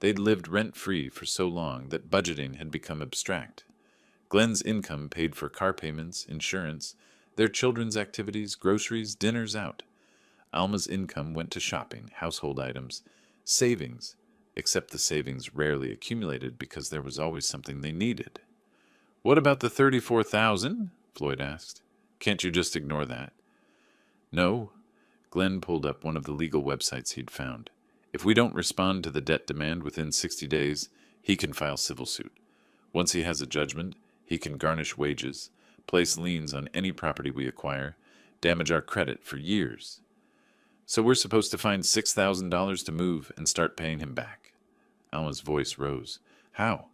S1: They'd lived rent-free for so long that budgeting had become abstract. Glenn's income paid for car payments, insurance, their children's activities, groceries, dinners out. Alma's income went to shopping, household items, savings, except the savings rarely accumulated because there was always something they needed. What about the $34,000? Floyd asked. Can't you just ignore that? No. Glenn pulled up one of the legal websites he'd found. If we don't respond to the debt demand within 60 days, he can file civil suit. Once he has a judgment, he can garnish wages, place liens on any property we acquire, damage our credit for years. So we're supposed to find $6,000 to move and start paying him back. Alma's voice rose. How?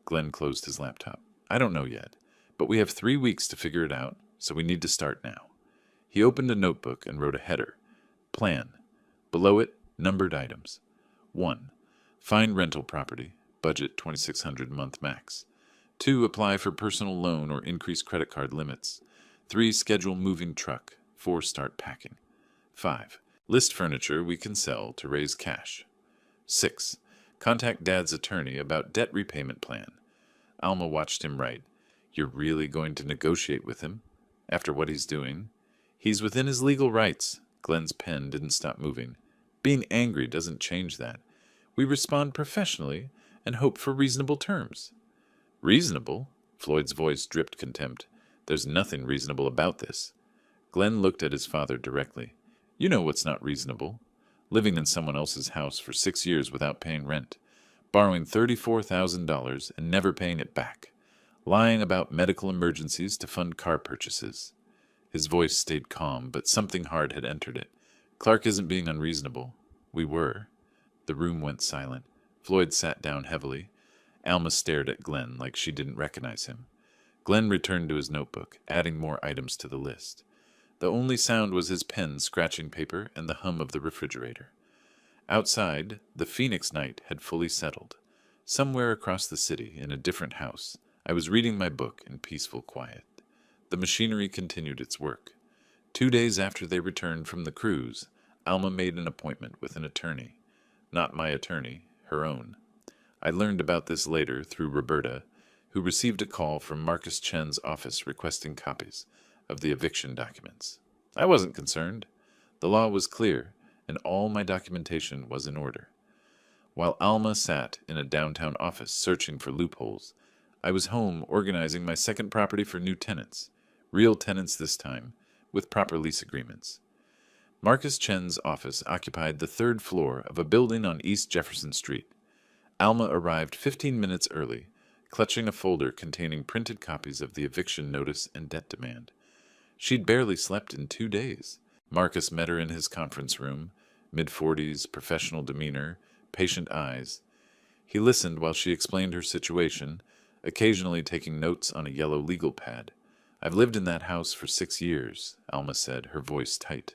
S1: Glenn closed his laptop. I don't know yet, but we have 3 weeks to figure it out, so we need to start now. He opened a notebook and wrote a header. Plan. Below it, numbered items. 1. Find rental property. Budget $2,600 month max. 2. Apply for personal loan or increase credit card limits. 3. Schedule moving truck. 4. Start packing. 5. List furniture we can sell to raise cash. 6. Contact Dad's attorney about debt repayment plan. Alma watched him write. You're really going to negotiate with him? After what he's doing? He's within his legal rights. Glenn's pen didn't stop moving. Being angry doesn't change that. We respond professionally and hope for reasonable terms. Reasonable? Floyd's voice dripped contempt. There's nothing reasonable about this. Glenn looked at his father directly. You know what's not reasonable. Living in someone else's house for 6 years without paying rent. Borrowing $34,000 and never paying it back. Lying about medical emergencies to fund car purchases. His voice stayed calm, but something hard had entered it. Clark isn't being unreasonable. We were. The room went silent. Floyd sat down heavily. Alma stared at Glenn like she didn't recognize him. Glenn returned to his notebook, adding more items to the list. The only sound was his pen scratching paper and the hum of the refrigerator. Outside, the Phoenix night had fully settled. Somewhere across the city, in a different house, I was reading my book in peaceful quiet. The machinery continued its work. 2 days after they returned from the cruise, Alma made an appointment with an attorney. Not my attorney, her own. I learned about this later through Roberta, who received a call from Marcus Chen's office requesting copies of the eviction documents. I wasn't concerned. The law was clear, and all my documentation was in order. While Alma sat in a downtown office searching for loopholes, I was home organizing my second property for new tenants, real tenants this time, with proper lease agreements. Marcus Chen's office occupied the 3rd floor of a building on East Jefferson Street. Alma arrived 15 minutes early, clutching a folder containing printed copies of the eviction notice and debt demand. She'd barely slept in 2 days. Marcus met her in his conference room, mid-40s, professional demeanor, patient eyes. He listened while she explained her situation, occasionally taking notes on a yellow legal pad. I've lived in that house for 6 years, Alma said, her voice tight.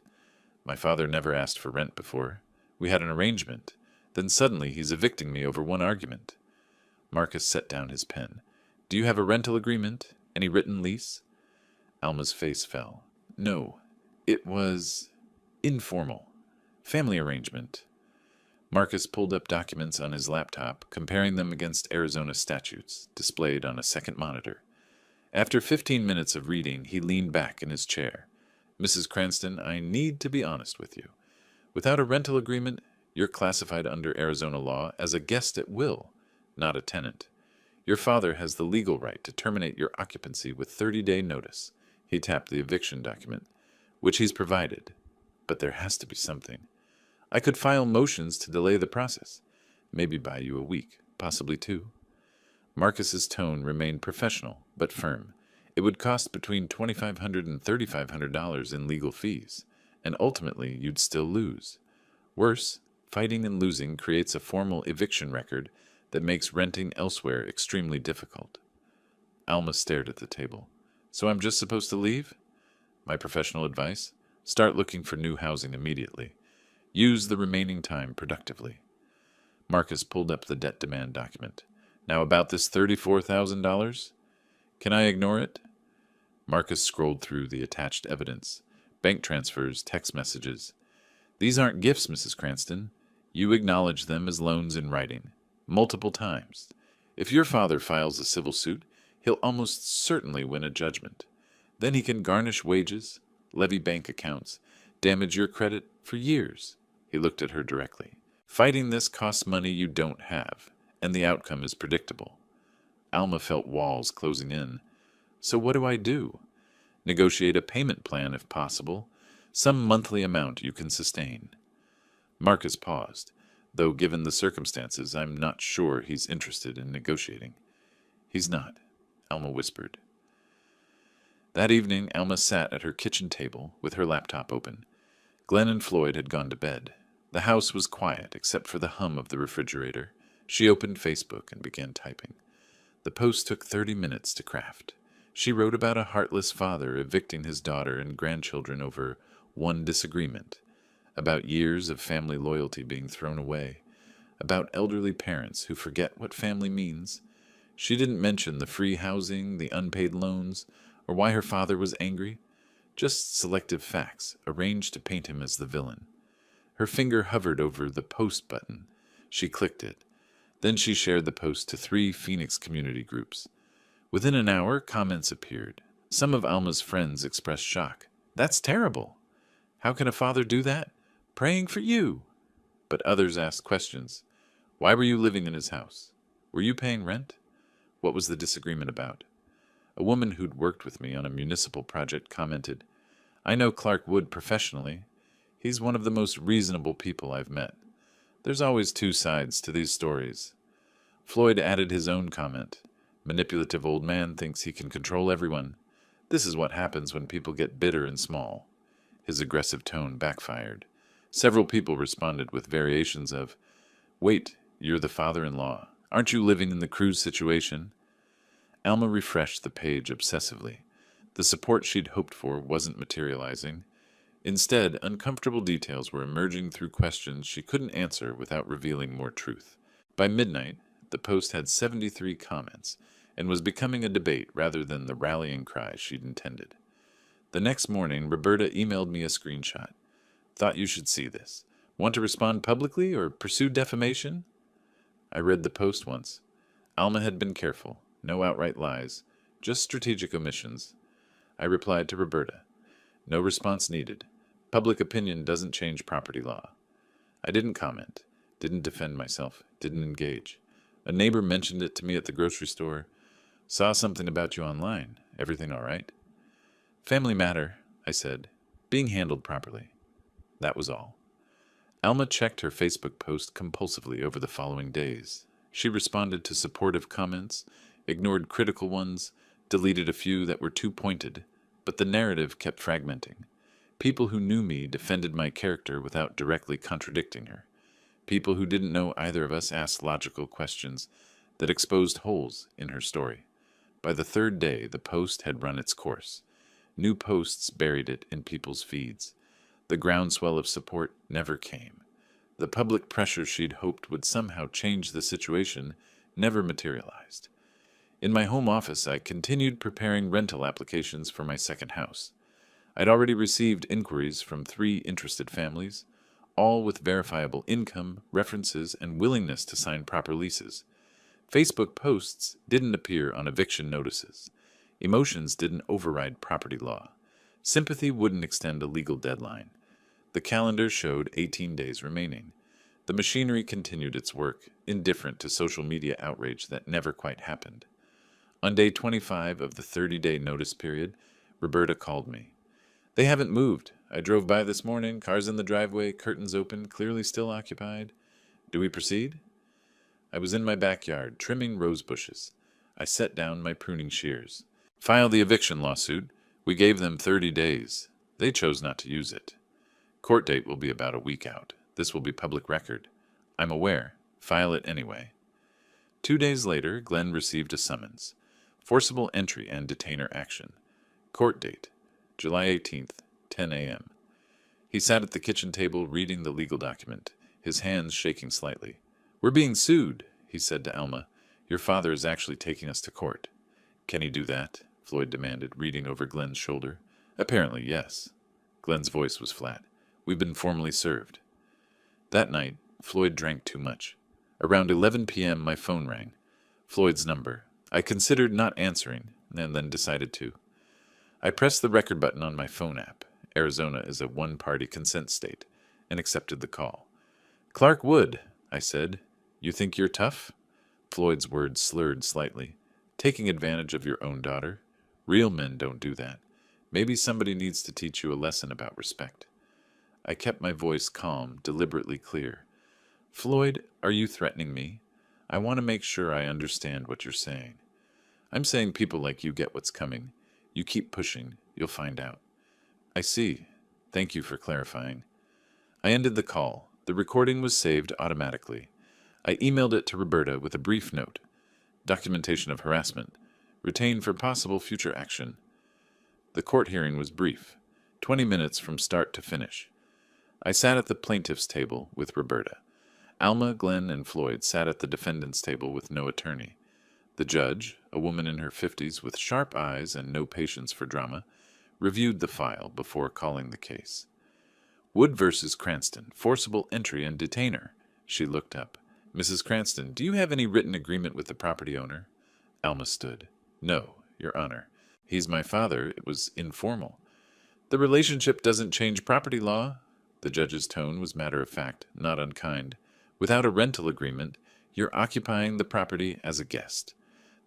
S1: My father never asked for rent before. We had an arrangement. Then suddenly he's evicting me over one argument. Marcus set down his pen. Do you have a rental agreement? Any written lease? Alma's face fell. No, it was informal. Family arrangement. Marcus pulled up documents on his laptop, comparing them against Arizona statutes, displayed on a second monitor. After 15 minutes of reading, he leaned back in his chair. Mrs. Cranston, I need to be honest with you. Without a rental agreement, you're classified under Arizona law as a guest at will, not a tenant. Your father has the legal right to terminate your occupancy with 30-day notice. He tapped the eviction document, which he's provided. But there has to be something. I could file motions to delay the process, maybe buy you a week, possibly 2. Marcus's tone remained professional, but firm. It would cost between $2,500 and $3,500 in legal fees, and ultimately you'd still lose. Worse, fighting and losing creates a formal eviction record that makes renting elsewhere extremely difficult. Alma stared at the table. So I'm just supposed to leave? My professional advice? Start looking for new housing immediately. Use the remaining time productively. Marcus pulled up the debt demand document. Now about this $34,000? Can I ignore it? Marcus scrolled through the attached evidence. Bank transfers, text messages. These aren't gifts, Mrs. Cranston. You acknowledge them as loans in writing. Multiple times. If your father files a civil suit, he'll almost certainly win a judgment. Then he can garnish wages, levy bank accounts, damage your credit for years. He looked at her directly. Fighting this costs money you don't have, and the outcome is predictable. Alma felt walls closing in. So what do I do? Negotiate a payment plan if possible, some monthly amount you can sustain. Marcus paused, though given the circumstances, I'm not sure he's interested in negotiating. He's not, Alma whispered. That evening, Alma sat at her kitchen table with her laptop open. Glenn and Floyd had gone to bed. The house was quiet except for the hum of the refrigerator. She opened Facebook and began typing. The post took 30 minutes to craft. She wrote about a heartless father evicting his daughter and grandchildren over one disagreement, about years of family loyalty being thrown away, about elderly parents who forget what family means. She didn't mention the free housing, the unpaid loans, or why her father was angry. Just selective facts, arranged to paint him as the villain. Her finger hovered over the post button. She clicked it. Then she shared the post to 3 Phoenix community groups. Within an hour, comments appeared. Some of Alma's friends expressed shock. That's terrible. How can a father do that? Praying for you. but others asked questions. Why were you living in his house? Were you paying rent? What was the disagreement about? A woman who'd worked with me on a municipal project commented, I know Clark Wood professionally. He's one of the most reasonable people I've met. There's always two sides to these stories. Floyd added his own comment. Manipulative old man thinks he can control everyone. This is what happens when people get bitter and small. His aggressive tone backfired. Several people responded with variations of, Wait, you're the father-in-law. Aren't you living in the Cruz situation? Alma refreshed the page obsessively. The support she'd hoped for wasn't materializing. Instead, uncomfortable details were emerging through questions she couldn't answer without revealing more truth. By midnight, the post had 73 comments and was becoming a debate rather than the rallying cry she'd intended. The next morning, Roberta emailed me a screenshot. Thought you should see this. Want to respond publicly or pursue defamation? I read the post once. Alma had been careful. No outright lies. Just strategic omissions. I replied to Roberta. No response needed. Public opinion doesn't change property law. I didn't comment. Didn't defend myself. Didn't engage. A neighbor mentioned it to me at the grocery store. Saw something about you online. Everything all right? Family matter, I said. Being handled properly. That was all. Alma checked her Facebook post compulsively over the following days. She responded to supportive comments, ignored critical ones, deleted a few that were too pointed, but the narrative kept fragmenting. People who knew me defended my character without directly contradicting her. People who didn't know either of us asked logical questions that exposed holes in her story. By the third day, the post had run its course. New posts buried it in people's feeds. The groundswell of support never came. The public pressure she'd hoped would somehow change the situation never materialized. In my home office, I continued preparing rental applications for my second house. I'd already received inquiries from 3 interested families, all with verifiable income, references, and willingness to sign proper leases. Facebook posts didn't appear on eviction notices. Emotions didn't override property law. Sympathy wouldn't extend a legal deadline. The calendar showed 18 days remaining. The machinery continued its work, indifferent to social media outrage that never quite happened. On day 25 of the 30-day notice period, Roberta called me. They haven't moved. I drove by this morning, cars in the driveway, curtains open, clearly still occupied. Do we proceed? I was in my backyard, trimming rose bushes. I set down my pruning shears. File the eviction lawsuit. We gave them 30 days. They chose not to use it. Court date will be about a week out. This will be public record. I'm aware. File it anyway. 2 days later, Glenn received a summons. Forcible entry and detainer action. Court date, July 18th, 10 a.m. He sat at the kitchen table reading the legal document, his hands shaking slightly. We're being sued, he said to Alma. Your father is actually taking us to court. Can he do that? Floyd demanded, reading over Glenn's shoulder. Apparently, yes. Glenn's voice was flat. We've been formally served. That night, Floyd drank too much. Around 11 p.m., my phone rang. Floyd's number. I considered not answering, and then decided to. I pressed the record button on my phone app. Arizona is a one-party consent state, and accepted the call. Clark Wood, I said. You think you're tough? Floyd's words slurred slightly. Taking advantage of your own daughter? Real men don't do that. Maybe somebody needs to teach you a lesson about respect. I kept my voice calm, deliberately clear. Floyd, are you threatening me? I want to make sure I understand what you're saying. I'm saying people like you get what's coming. You keep pushing, you'll find out. I see. Thank you for clarifying. I ended the call. The recording was saved automatically. I emailed it to Roberta with a brief note. Documentation of harassment. Retain for possible future action. The court hearing was brief. 20 minutes from start to finish. I sat at the plaintiff's table with Roberta. Alma, Glenn, and Floyd sat at the defendant's table with no attorney. The judge, a woman in her 50s with sharp eyes and no patience for drama, reviewed the file before calling the case. Wood versus Cranston, forcible entry and detainer. She looked up. Mrs. Cranston, do you have any written agreement with the property owner? Alma stood. No, Your Honor. He's my father. It was informal. The relationship doesn't change property law. The judge's tone was matter-of-fact, not unkind. Without a rental agreement, you're occupying the property as a guest.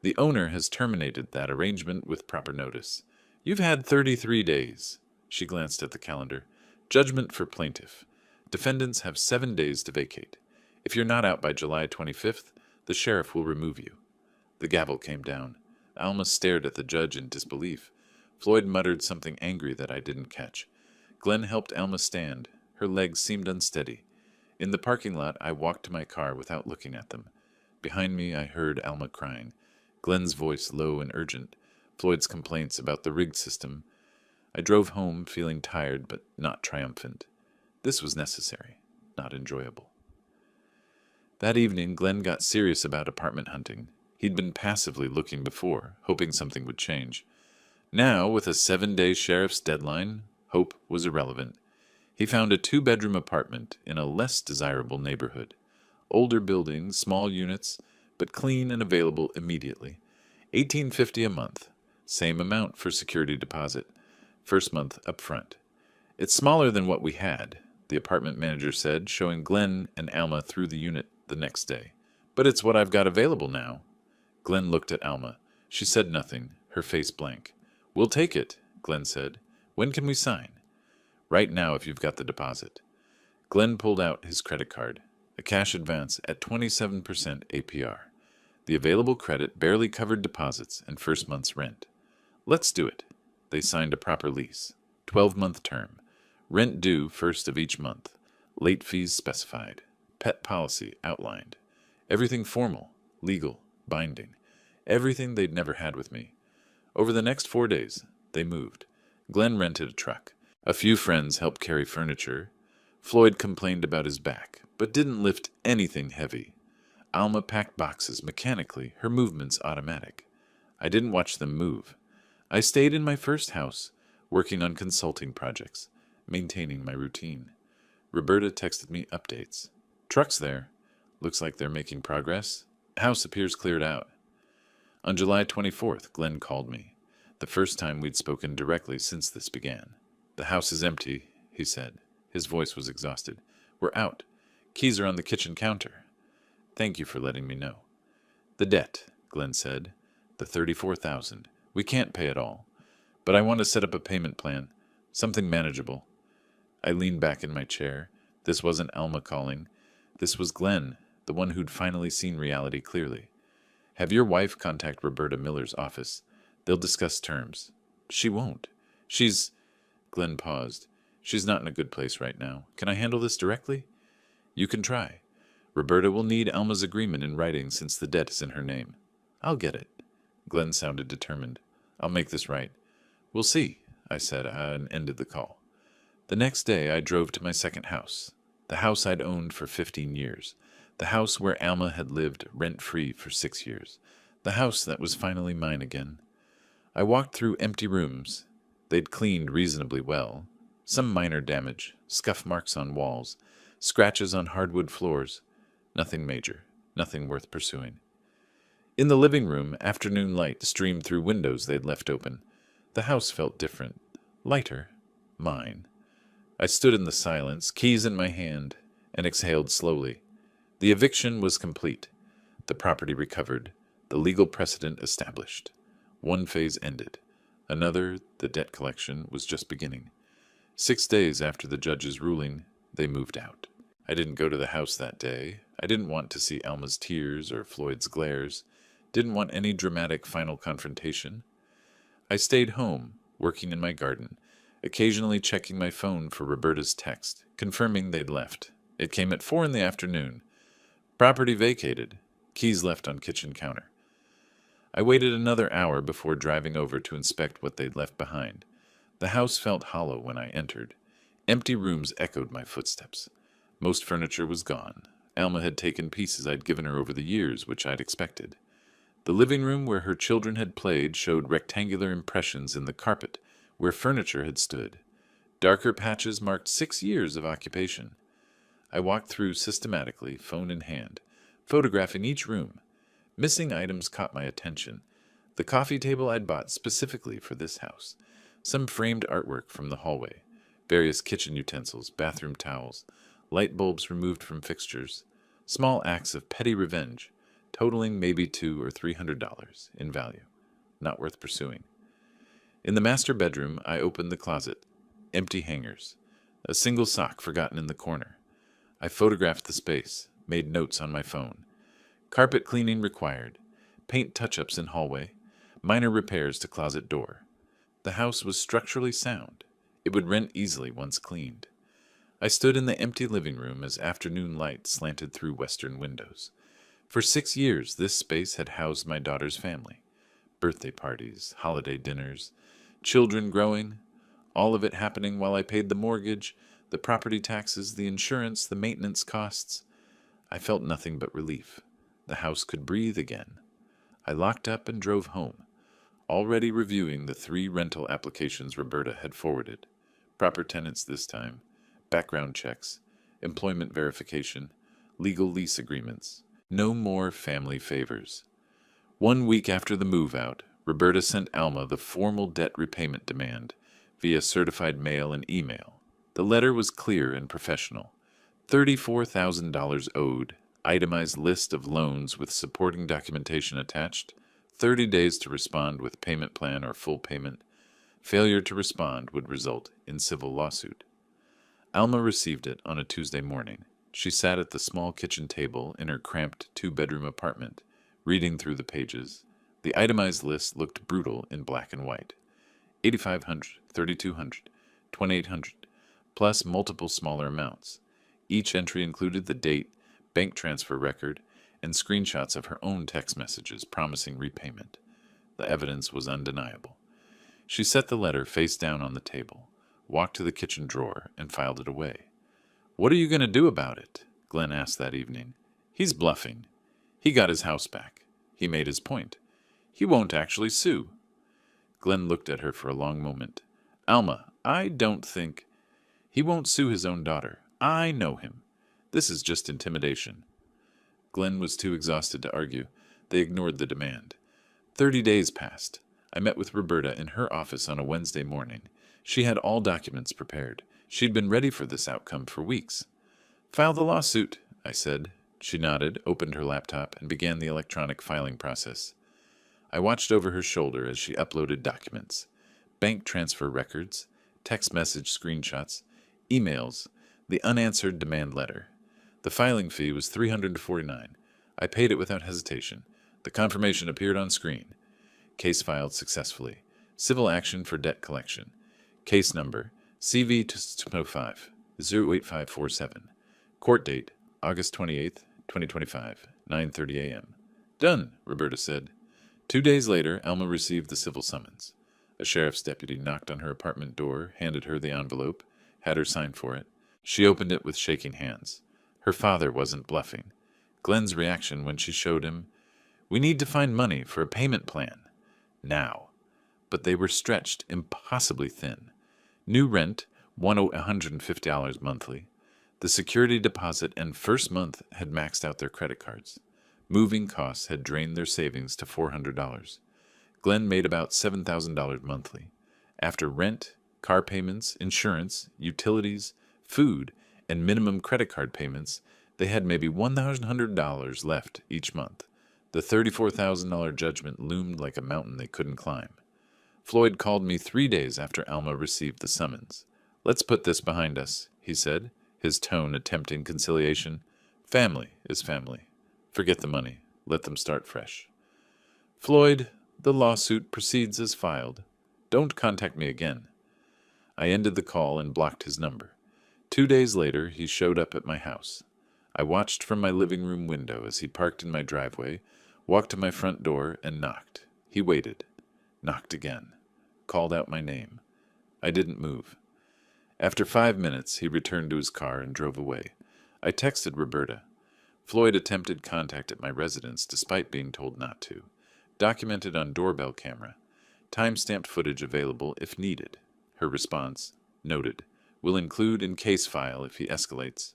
S1: The owner has terminated that arrangement with proper notice. You've had 33 days. She glanced at the calendar. Judgment for plaintiff. Defendants have 7 days to vacate. If you're not out by July 25th, the sheriff will remove you. The gavel came down. Alma stared at the judge in disbelief. Floyd muttered something angry that I didn't catch. Glenn helped Alma stand. Her legs seemed unsteady. In the parking lot, I walked to my car without looking at them. Behind me, I heard Alma crying. Glenn's voice low and urgent. Floyd's complaints about the rigged system. I drove home feeling tired but not triumphant. This was necessary, not enjoyable. That evening, Glenn got serious about apartment hunting. He'd been passively looking before, hoping something would change. Now, with a 7-day sheriff's deadline, hope was irrelevant. He found a 2-bedroom apartment in a less desirable neighborhood. Older building, small units, but clean and available immediately. $18.50 a month. Same amount for security deposit. First month up front. It's smaller than what we had, the apartment manager said, showing Glenn and Alma through the unit the next day. But it's what I've got available now. Glenn looked at Alma. She said nothing, her face blank. We'll take it, Glenn said. When can we sign? Right now if you've got the deposit. Glenn pulled out his credit card, a cash advance at 27% APR. The available credit barely covered deposits and first month's rent. Let's do it. They signed a proper lease. 12-month term. Rent due first of each month. Late fees specified. Pet policy outlined. Everything formal, legal, binding. Everything they'd never had with me. Over the next 4 days, they moved. Glenn rented a truck. A few friends helped carry furniture. Floyd complained about his back, but didn't lift anything heavy. Alma packed boxes mechanically, her movements automatic. I didn't watch them move. I stayed in my first house, working on consulting projects, maintaining my routine. Roberta texted me updates. Truck's there. Looks like they're making progress. House appears cleared out. On July 24th, Glenn called me. The first time we'd spoken directly since this began. The house is empty, he said. His voice was exhausted. We're out. Keys are on the kitchen counter. Thank you for letting me know. The debt, Glenn said. The $34,000. We can't pay it all. But I want to set up a payment plan. Something manageable. I leaned back in my chair. This wasn't Alma calling. This was Glenn, the one who'd finally seen reality clearly. Have your wife contact Roberta Miller's office. They'll discuss terms. She won't. Glenn paused. She's not in a good place right now. Can I handle this directly? You can try. Roberta will need Alma's agreement in writing since the debt is in her name. I'll get it. Glenn sounded determined. I'll make this right. We'll see, I said, and ended the call. The next day I drove to my second house, the house I'd owned for 15 years, the house where Alma had lived rent-free for 6 years, the house that was finally mine again. I walked through empty rooms. They'd cleaned reasonably well. Some minor damage, scuff marks on walls, scratches on hardwood floors. Nothing major, nothing worth pursuing. In the living room, afternoon light streamed through windows they'd left open. The house felt different, lighter, mine. I stood in the silence, keys in my hand, and exhaled slowly. The eviction was complete. The property recovered. The legal precedent established. One phase ended. Another, the debt collection, was just beginning. 6 days after the judge's ruling, they moved out. I didn't go to the house that day. I didn't want to see Alma's tears or Floyd's glares. Didn't want any dramatic final confrontation. I stayed home, working in my garden, occasionally checking my phone for Roberta's text, confirming they'd left. It came at 4 p.m. Property vacated. Keys left on kitchen counter. I waited another hour before driving over to inspect what they'd left behind. The house felt hollow when I entered. Empty rooms echoed my footsteps. Most furniture was gone. Alma had taken pieces I'd given her over the years, which I'd expected. The living room where her children had played showed rectangular impressions in the carpet where furniture had stood. Darker patches marked 6 years of occupation. I walked through systematically, phone in hand, photographing each room. Missing items caught my attention. The coffee table I'd bought specifically for this house. Some framed artwork from the hallway. various kitchen utensils, bathroom towels, light bulbs removed from fixtures, small acts of petty revenge, totaling maybe $200 or $300 in value. Not worth pursuing. In the master bedroom, I opened the closet. Empty hangers. A single sock forgotten in the corner. I photographed the space, made notes on my phone. Carpet cleaning required. Paint touch-ups in hallway. Minor repairs to closet door. The house was structurally sound. It would rent easily once cleaned. I stood in the empty living room as afternoon light slanted through western windows. For 6 years, this space had housed my daughter's family. Birthday parties, holiday dinners, children growing, all of it happening while I paid the mortgage, the property taxes, the insurance, the maintenance costs. I felt nothing but relief. The house could breathe again. I locked up and drove home, already reviewing the 3 rental applications Roberta had forwarded. Proper tenants this time, background checks, employment verification, legal lease agreements. No more family favors. 1 week after the move-out, Roberta sent Alma the formal debt repayment demand via certified mail and email. The letter was clear and professional. $34,000 owed, itemized list of loans with supporting documentation attached, 30 days to respond with payment plan or full payment. Failure to respond would result in civil lawsuit. Alma received it on a Tuesday morning. She sat at the small kitchen table in her cramped 2-bedroom apartment, reading through the pages. The itemized list looked brutal in black and white. $8,500, $3,200, $2,800, plus multiple smaller amounts. Each entry included the date, bank transfer record, and screenshots of her own text messages promising repayment. The evidence was undeniable. She set the letter face down on the table, walked to the kitchen drawer, and filed it away. "What are you going to do about it?" Glenn asked that evening. "He's bluffing. He got his house back. He made his point. He won't actually sue." Glenn looked at her for a long moment. "Alma, I don't think... He won't sue his own daughter. I know him. This is just intimidation." Glenn was too exhausted to argue. They ignored the demand. 30 days passed. I met with Roberta in her office on a Wednesday morning. She had all documents prepared. She'd been ready for this outcome for weeks. "File the lawsuit," I said. She nodded, opened her laptop, and began the electronic filing process. I watched over her shoulder as she uploaded documents. Bank transfer records, text message screenshots, emails, the unanswered demand letter. The filing fee was $349. I paid it without hesitation. The confirmation appeared on screen. Case filed successfully. Civil action for debt collection. Case number CV-205 08547. Court date August 28th, 2025, 9:30 a.m. "Done," Roberta said. 2 days later, Alma received the civil summons. A sheriff's deputy knocked on her apartment door, handed her the envelope, had her sign for it. She opened it with shaking hands. Her father wasn't bluffing. Glenn's reaction when she showed him, "We need to find money for a payment plan. Now." But they were stretched impossibly thin. New rent, $150 monthly. The security deposit and first month had maxed out their credit cards. Moving costs had drained their savings to $400. Glenn made about $7,000 monthly. After rent, car payments, insurance, utilities, food, and minimum credit card payments, they had maybe $1,100 left each month. The $34,000 judgment loomed like a mountain they couldn't climb. Floyd called me 3 days after Alma received the summons. "Let's put this behind us," he said, his tone attempting conciliation. "Family is family. Forget the money. Let them start fresh." "Floyd, the lawsuit proceeds as filed. Don't contact me again." I ended the call and blocked his number. 2 days later, he showed up at my house. I watched from my living room window as he parked in my driveway, walked to my front door, and knocked. He waited. Knocked again. Called out my name. I didn't move. After 5 minutes, he returned to his car and drove away. I texted Roberta. Floyd attempted contact at my residence despite being told not to. Documented on doorbell camera. Time-stamped footage available if needed. Her response, noted. Will include in case file if he escalates.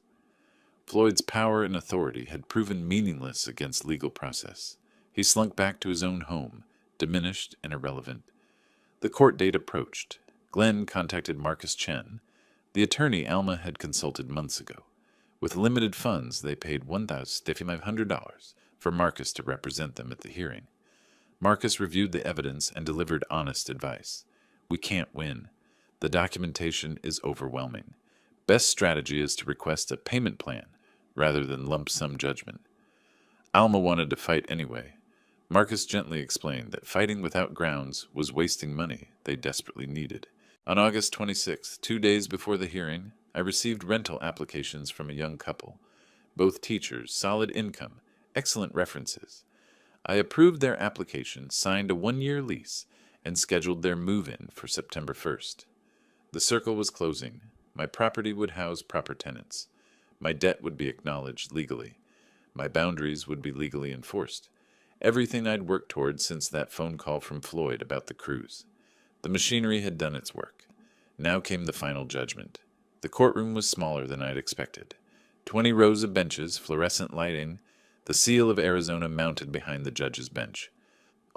S1: Floyd's power and authority had proven meaningless against legal process. He slunk back to his own home, diminished and irrelevant. The court date approached. Glenn contacted Marcus Chen. The attorney Alma had consulted months ago. With limited funds, they paid $1,500 for Marcus to represent them at the hearing. Marcus reviewed the evidence and delivered honest advice. We can't win. The documentation is overwhelming. Best strategy is to request a payment plan rather than lump sum judgment. Alma wanted to fight anyway. Marcus gently explained that fighting without grounds was wasting money they desperately needed. On August 26th, 2 days before the hearing, I received rental applications from a young couple. Both teachers, solid income, excellent references. I approved their application, signed a 1-year lease, and scheduled their move-in for September 1st. The circle was closing. My property would house proper tenants. My debt would be acknowledged legally. My boundaries would be legally enforced. Everything I'd worked toward since that phone call from Floyd about the cruise. The machinery had done its work. Now came the final judgment. The courtroom was smaller than I'd expected. 20 rows of benches, fluorescent lighting, the seal of Arizona mounted behind the judge's bench.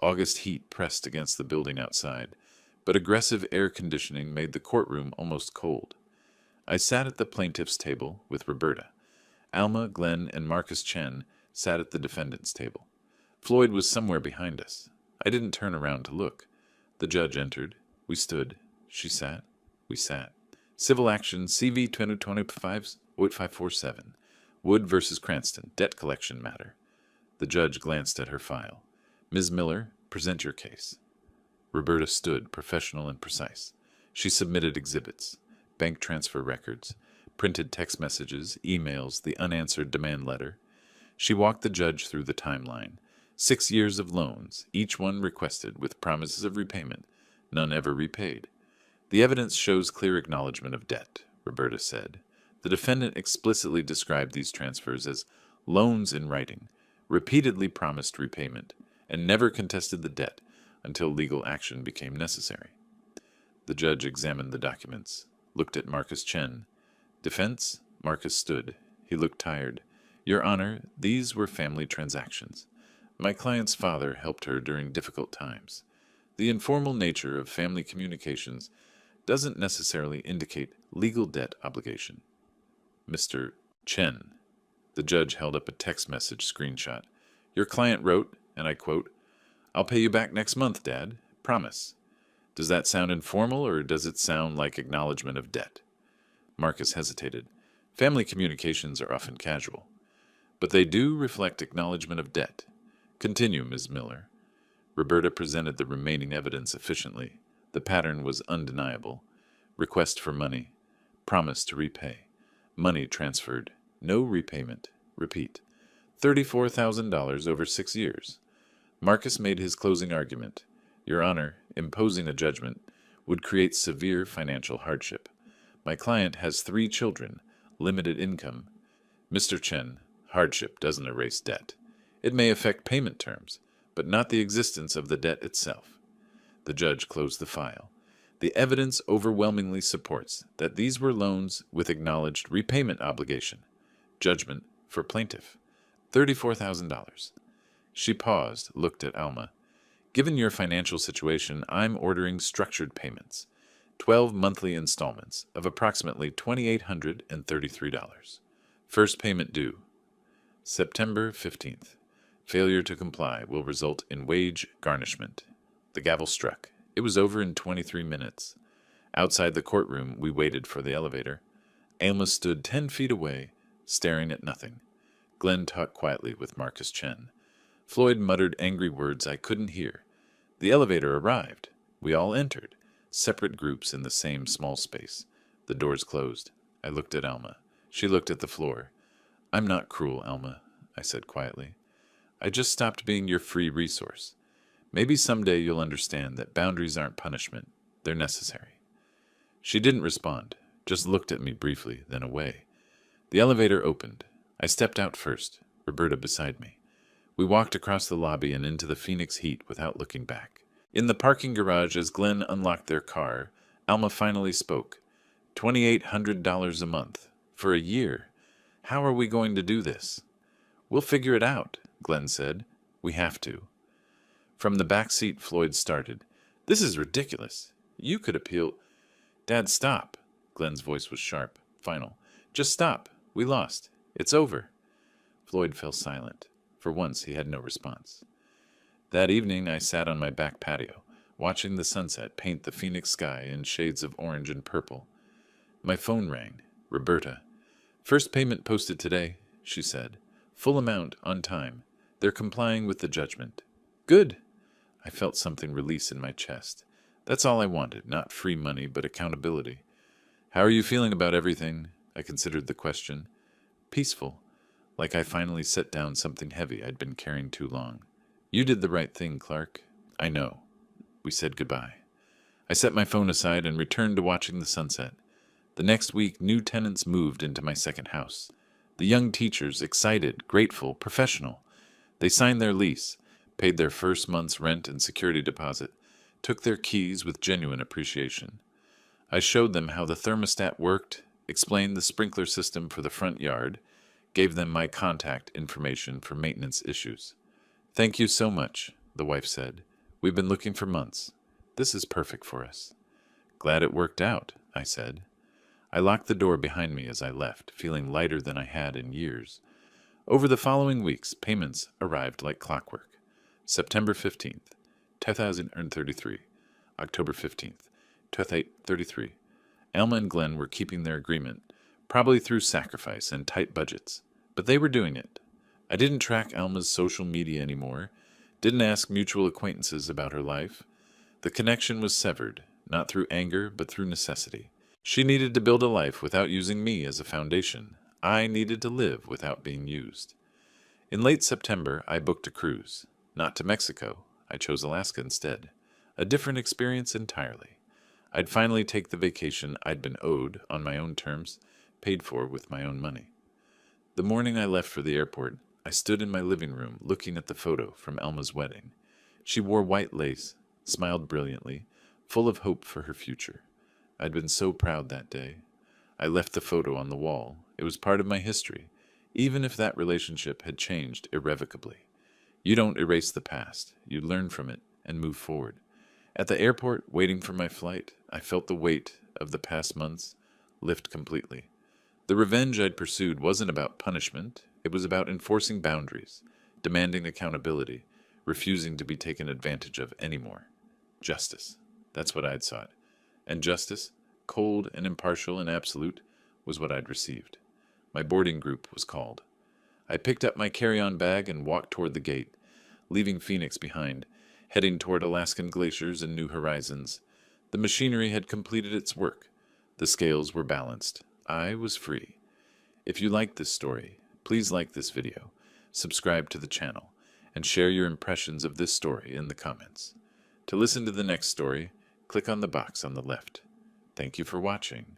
S1: August heat pressed against the building outside, but aggressive air conditioning made the courtroom almost cold. I sat at the plaintiff's table with Roberta. Alma, Glenn, and Marcus Chen sat at the defendant's table. Floyd was somewhere behind us. I didn't turn around to look. The judge entered. We stood. She sat. We sat. Civil action CV 2025-8547. Wood versus Cranston. Debt collection matter. The judge glanced at her file. Ms. Miller, present your case. Roberta stood, professional and precise. She submitted exhibits, bank transfer records, printed text messages, emails, the unanswered demand letter. She walked the judge through the timeline. 6 years of loans, each one requested with promises of repayment, none ever repaid. The evidence shows clear acknowledgement of debt, Roberta said. The defendant explicitly described these transfers as loans in writing, repeatedly promised repayment, and never contested the debt until legal action became necessary. The judge examined the documents, looked at Marcus Chen. Defense? Marcus stood. He looked tired. Your Honor, these were family transactions. My client's father helped her during difficult times. The informal nature of family communications doesn't necessarily indicate legal debt obligation. Mr. Chen. The judge held up a text message screenshot. Your client wrote, and I quote, I'll pay you back next month, Dad. Promise. Does that sound informal, or does it sound like acknowledgement of debt? Marcus hesitated. Family communications are often casual. But they do reflect acknowledgement of debt. Continue, Ms. Miller. Roberta presented the remaining evidence efficiently. The pattern was undeniable. Request for money. Promise to repay. Money transferred. No repayment. Repeat. $34,000 over 6 years. Marcus made his closing argument. Your Honor, imposing a judgment would create severe financial hardship. My client has 3 children, limited income. Mr. Chen, hardship doesn't erase debt. It may affect payment terms, but not the existence of the debt itself. The judge closed the file. The evidence overwhelmingly supports that these were loans with acknowledged repayment obligation. Judgment for plaintiff. $34,000. She paused, looked at Alma. Given your financial situation, I'm ordering structured payments. 12 monthly installments of approximately $2,833. First payment due. September 15th. Failure to comply will result in wage garnishment. The gavel struck. It was over in 23 minutes. Outside the courtroom, we waited for the elevator. Alma stood 10 feet away, staring at nothing. Glenn talked quietly with Marcus Chen. Floyd muttered angry words I couldn't hear. The elevator arrived. We all entered, separate groups in the same small space. The doors closed. I looked at Alma. She looked at the floor. I'm not cruel, Alma, I said quietly. I just stopped being your free resource. Maybe someday you'll understand that boundaries aren't punishment. They're necessary. She didn't respond, just looked at me briefly, then away. The elevator opened. I stepped out first, Roberta beside me. We walked across the lobby and into the Phoenix heat without looking back. In the parking garage, as Glenn unlocked their car, Alma finally spoke. $2,800 a month. For a year. How are we going to do this? We'll figure it out, Glenn said. We have to. From the back seat, Floyd started. This is ridiculous. You could appeal. Dad, stop. Glenn's voice was sharp, final. Just stop. We lost. It's over. Floyd fell silent. For once, he had no response. That evening, I sat on my back patio, watching the sunset paint the Phoenix sky in shades of orange and purple. My phone rang. Roberta. First payment posted today, she said. Full amount, on time. They're complying with the judgment. Good. I felt something release in my chest. That's all I wanted, not free money, but accountability. How are you feeling about everything? I considered the question. Peaceful, like I finally set down something heavy I'd been carrying too long. You did the right thing, Clark. I know. We said goodbye. I set my phone aside and returned to watching the sunset. The next week, new tenants moved into my second house. The young teachers, excited, grateful, professional. They signed their lease, paid their first month's rent and security deposit, took their keys with genuine appreciation. I showed them how the thermostat worked, explained the sprinkler system for the front yard, gave them my contact information for maintenance issues. Thank you so much, the wife said. We've been looking for months. This is perfect for us. Glad it worked out, I said. I locked the door behind me as I left, feeling lighter than I had in years. Over the following weeks, payments arrived like clockwork. September 15th, 2033. October 15th, 2033. Alma and Glenn were keeping their agreement, probably through sacrifice and tight budgets, but they were doing it. I didn't track Alma's social media anymore, didn't ask mutual acquaintances about her life. The connection was severed, not through anger, but through necessity. She needed to build a life without using me as a foundation. I needed to live without being used. In late September, I booked a cruise. Not to Mexico. I chose Alaska instead. A different experience entirely. I'd finally take the vacation I'd been owed on my own terms, paid for with my own money. The morning I left for the airport, I stood in my living room looking at the photo from Elma's wedding. She wore white lace, smiled brilliantly, full of hope for her future. I'd been so proud that day. I left the photo on the wall. It was part of my history, even if that relationship had changed irrevocably. You don't erase the past. You learn from it and move forward. At the airport, waiting for my flight, I felt the weight of the past months lift completely. The revenge I'd pursued wasn't about punishment. It was about enforcing boundaries, demanding accountability, refusing to be taken advantage of anymore. Justice. That's what I'd sought. And justice, cold and impartial and absolute, was what I'd received. My boarding group was called. I picked up my carry-on bag and walked toward the gate, leaving Phoenix behind, heading toward Alaskan glaciers and new horizons. The machinery had completed its work. The scales were balanced. I was free. If you liked this story, please like this video, subscribe to the channel, and share your impressions of this story in the comments. To listen to the next story, click on the box on the left. Thank you for watching.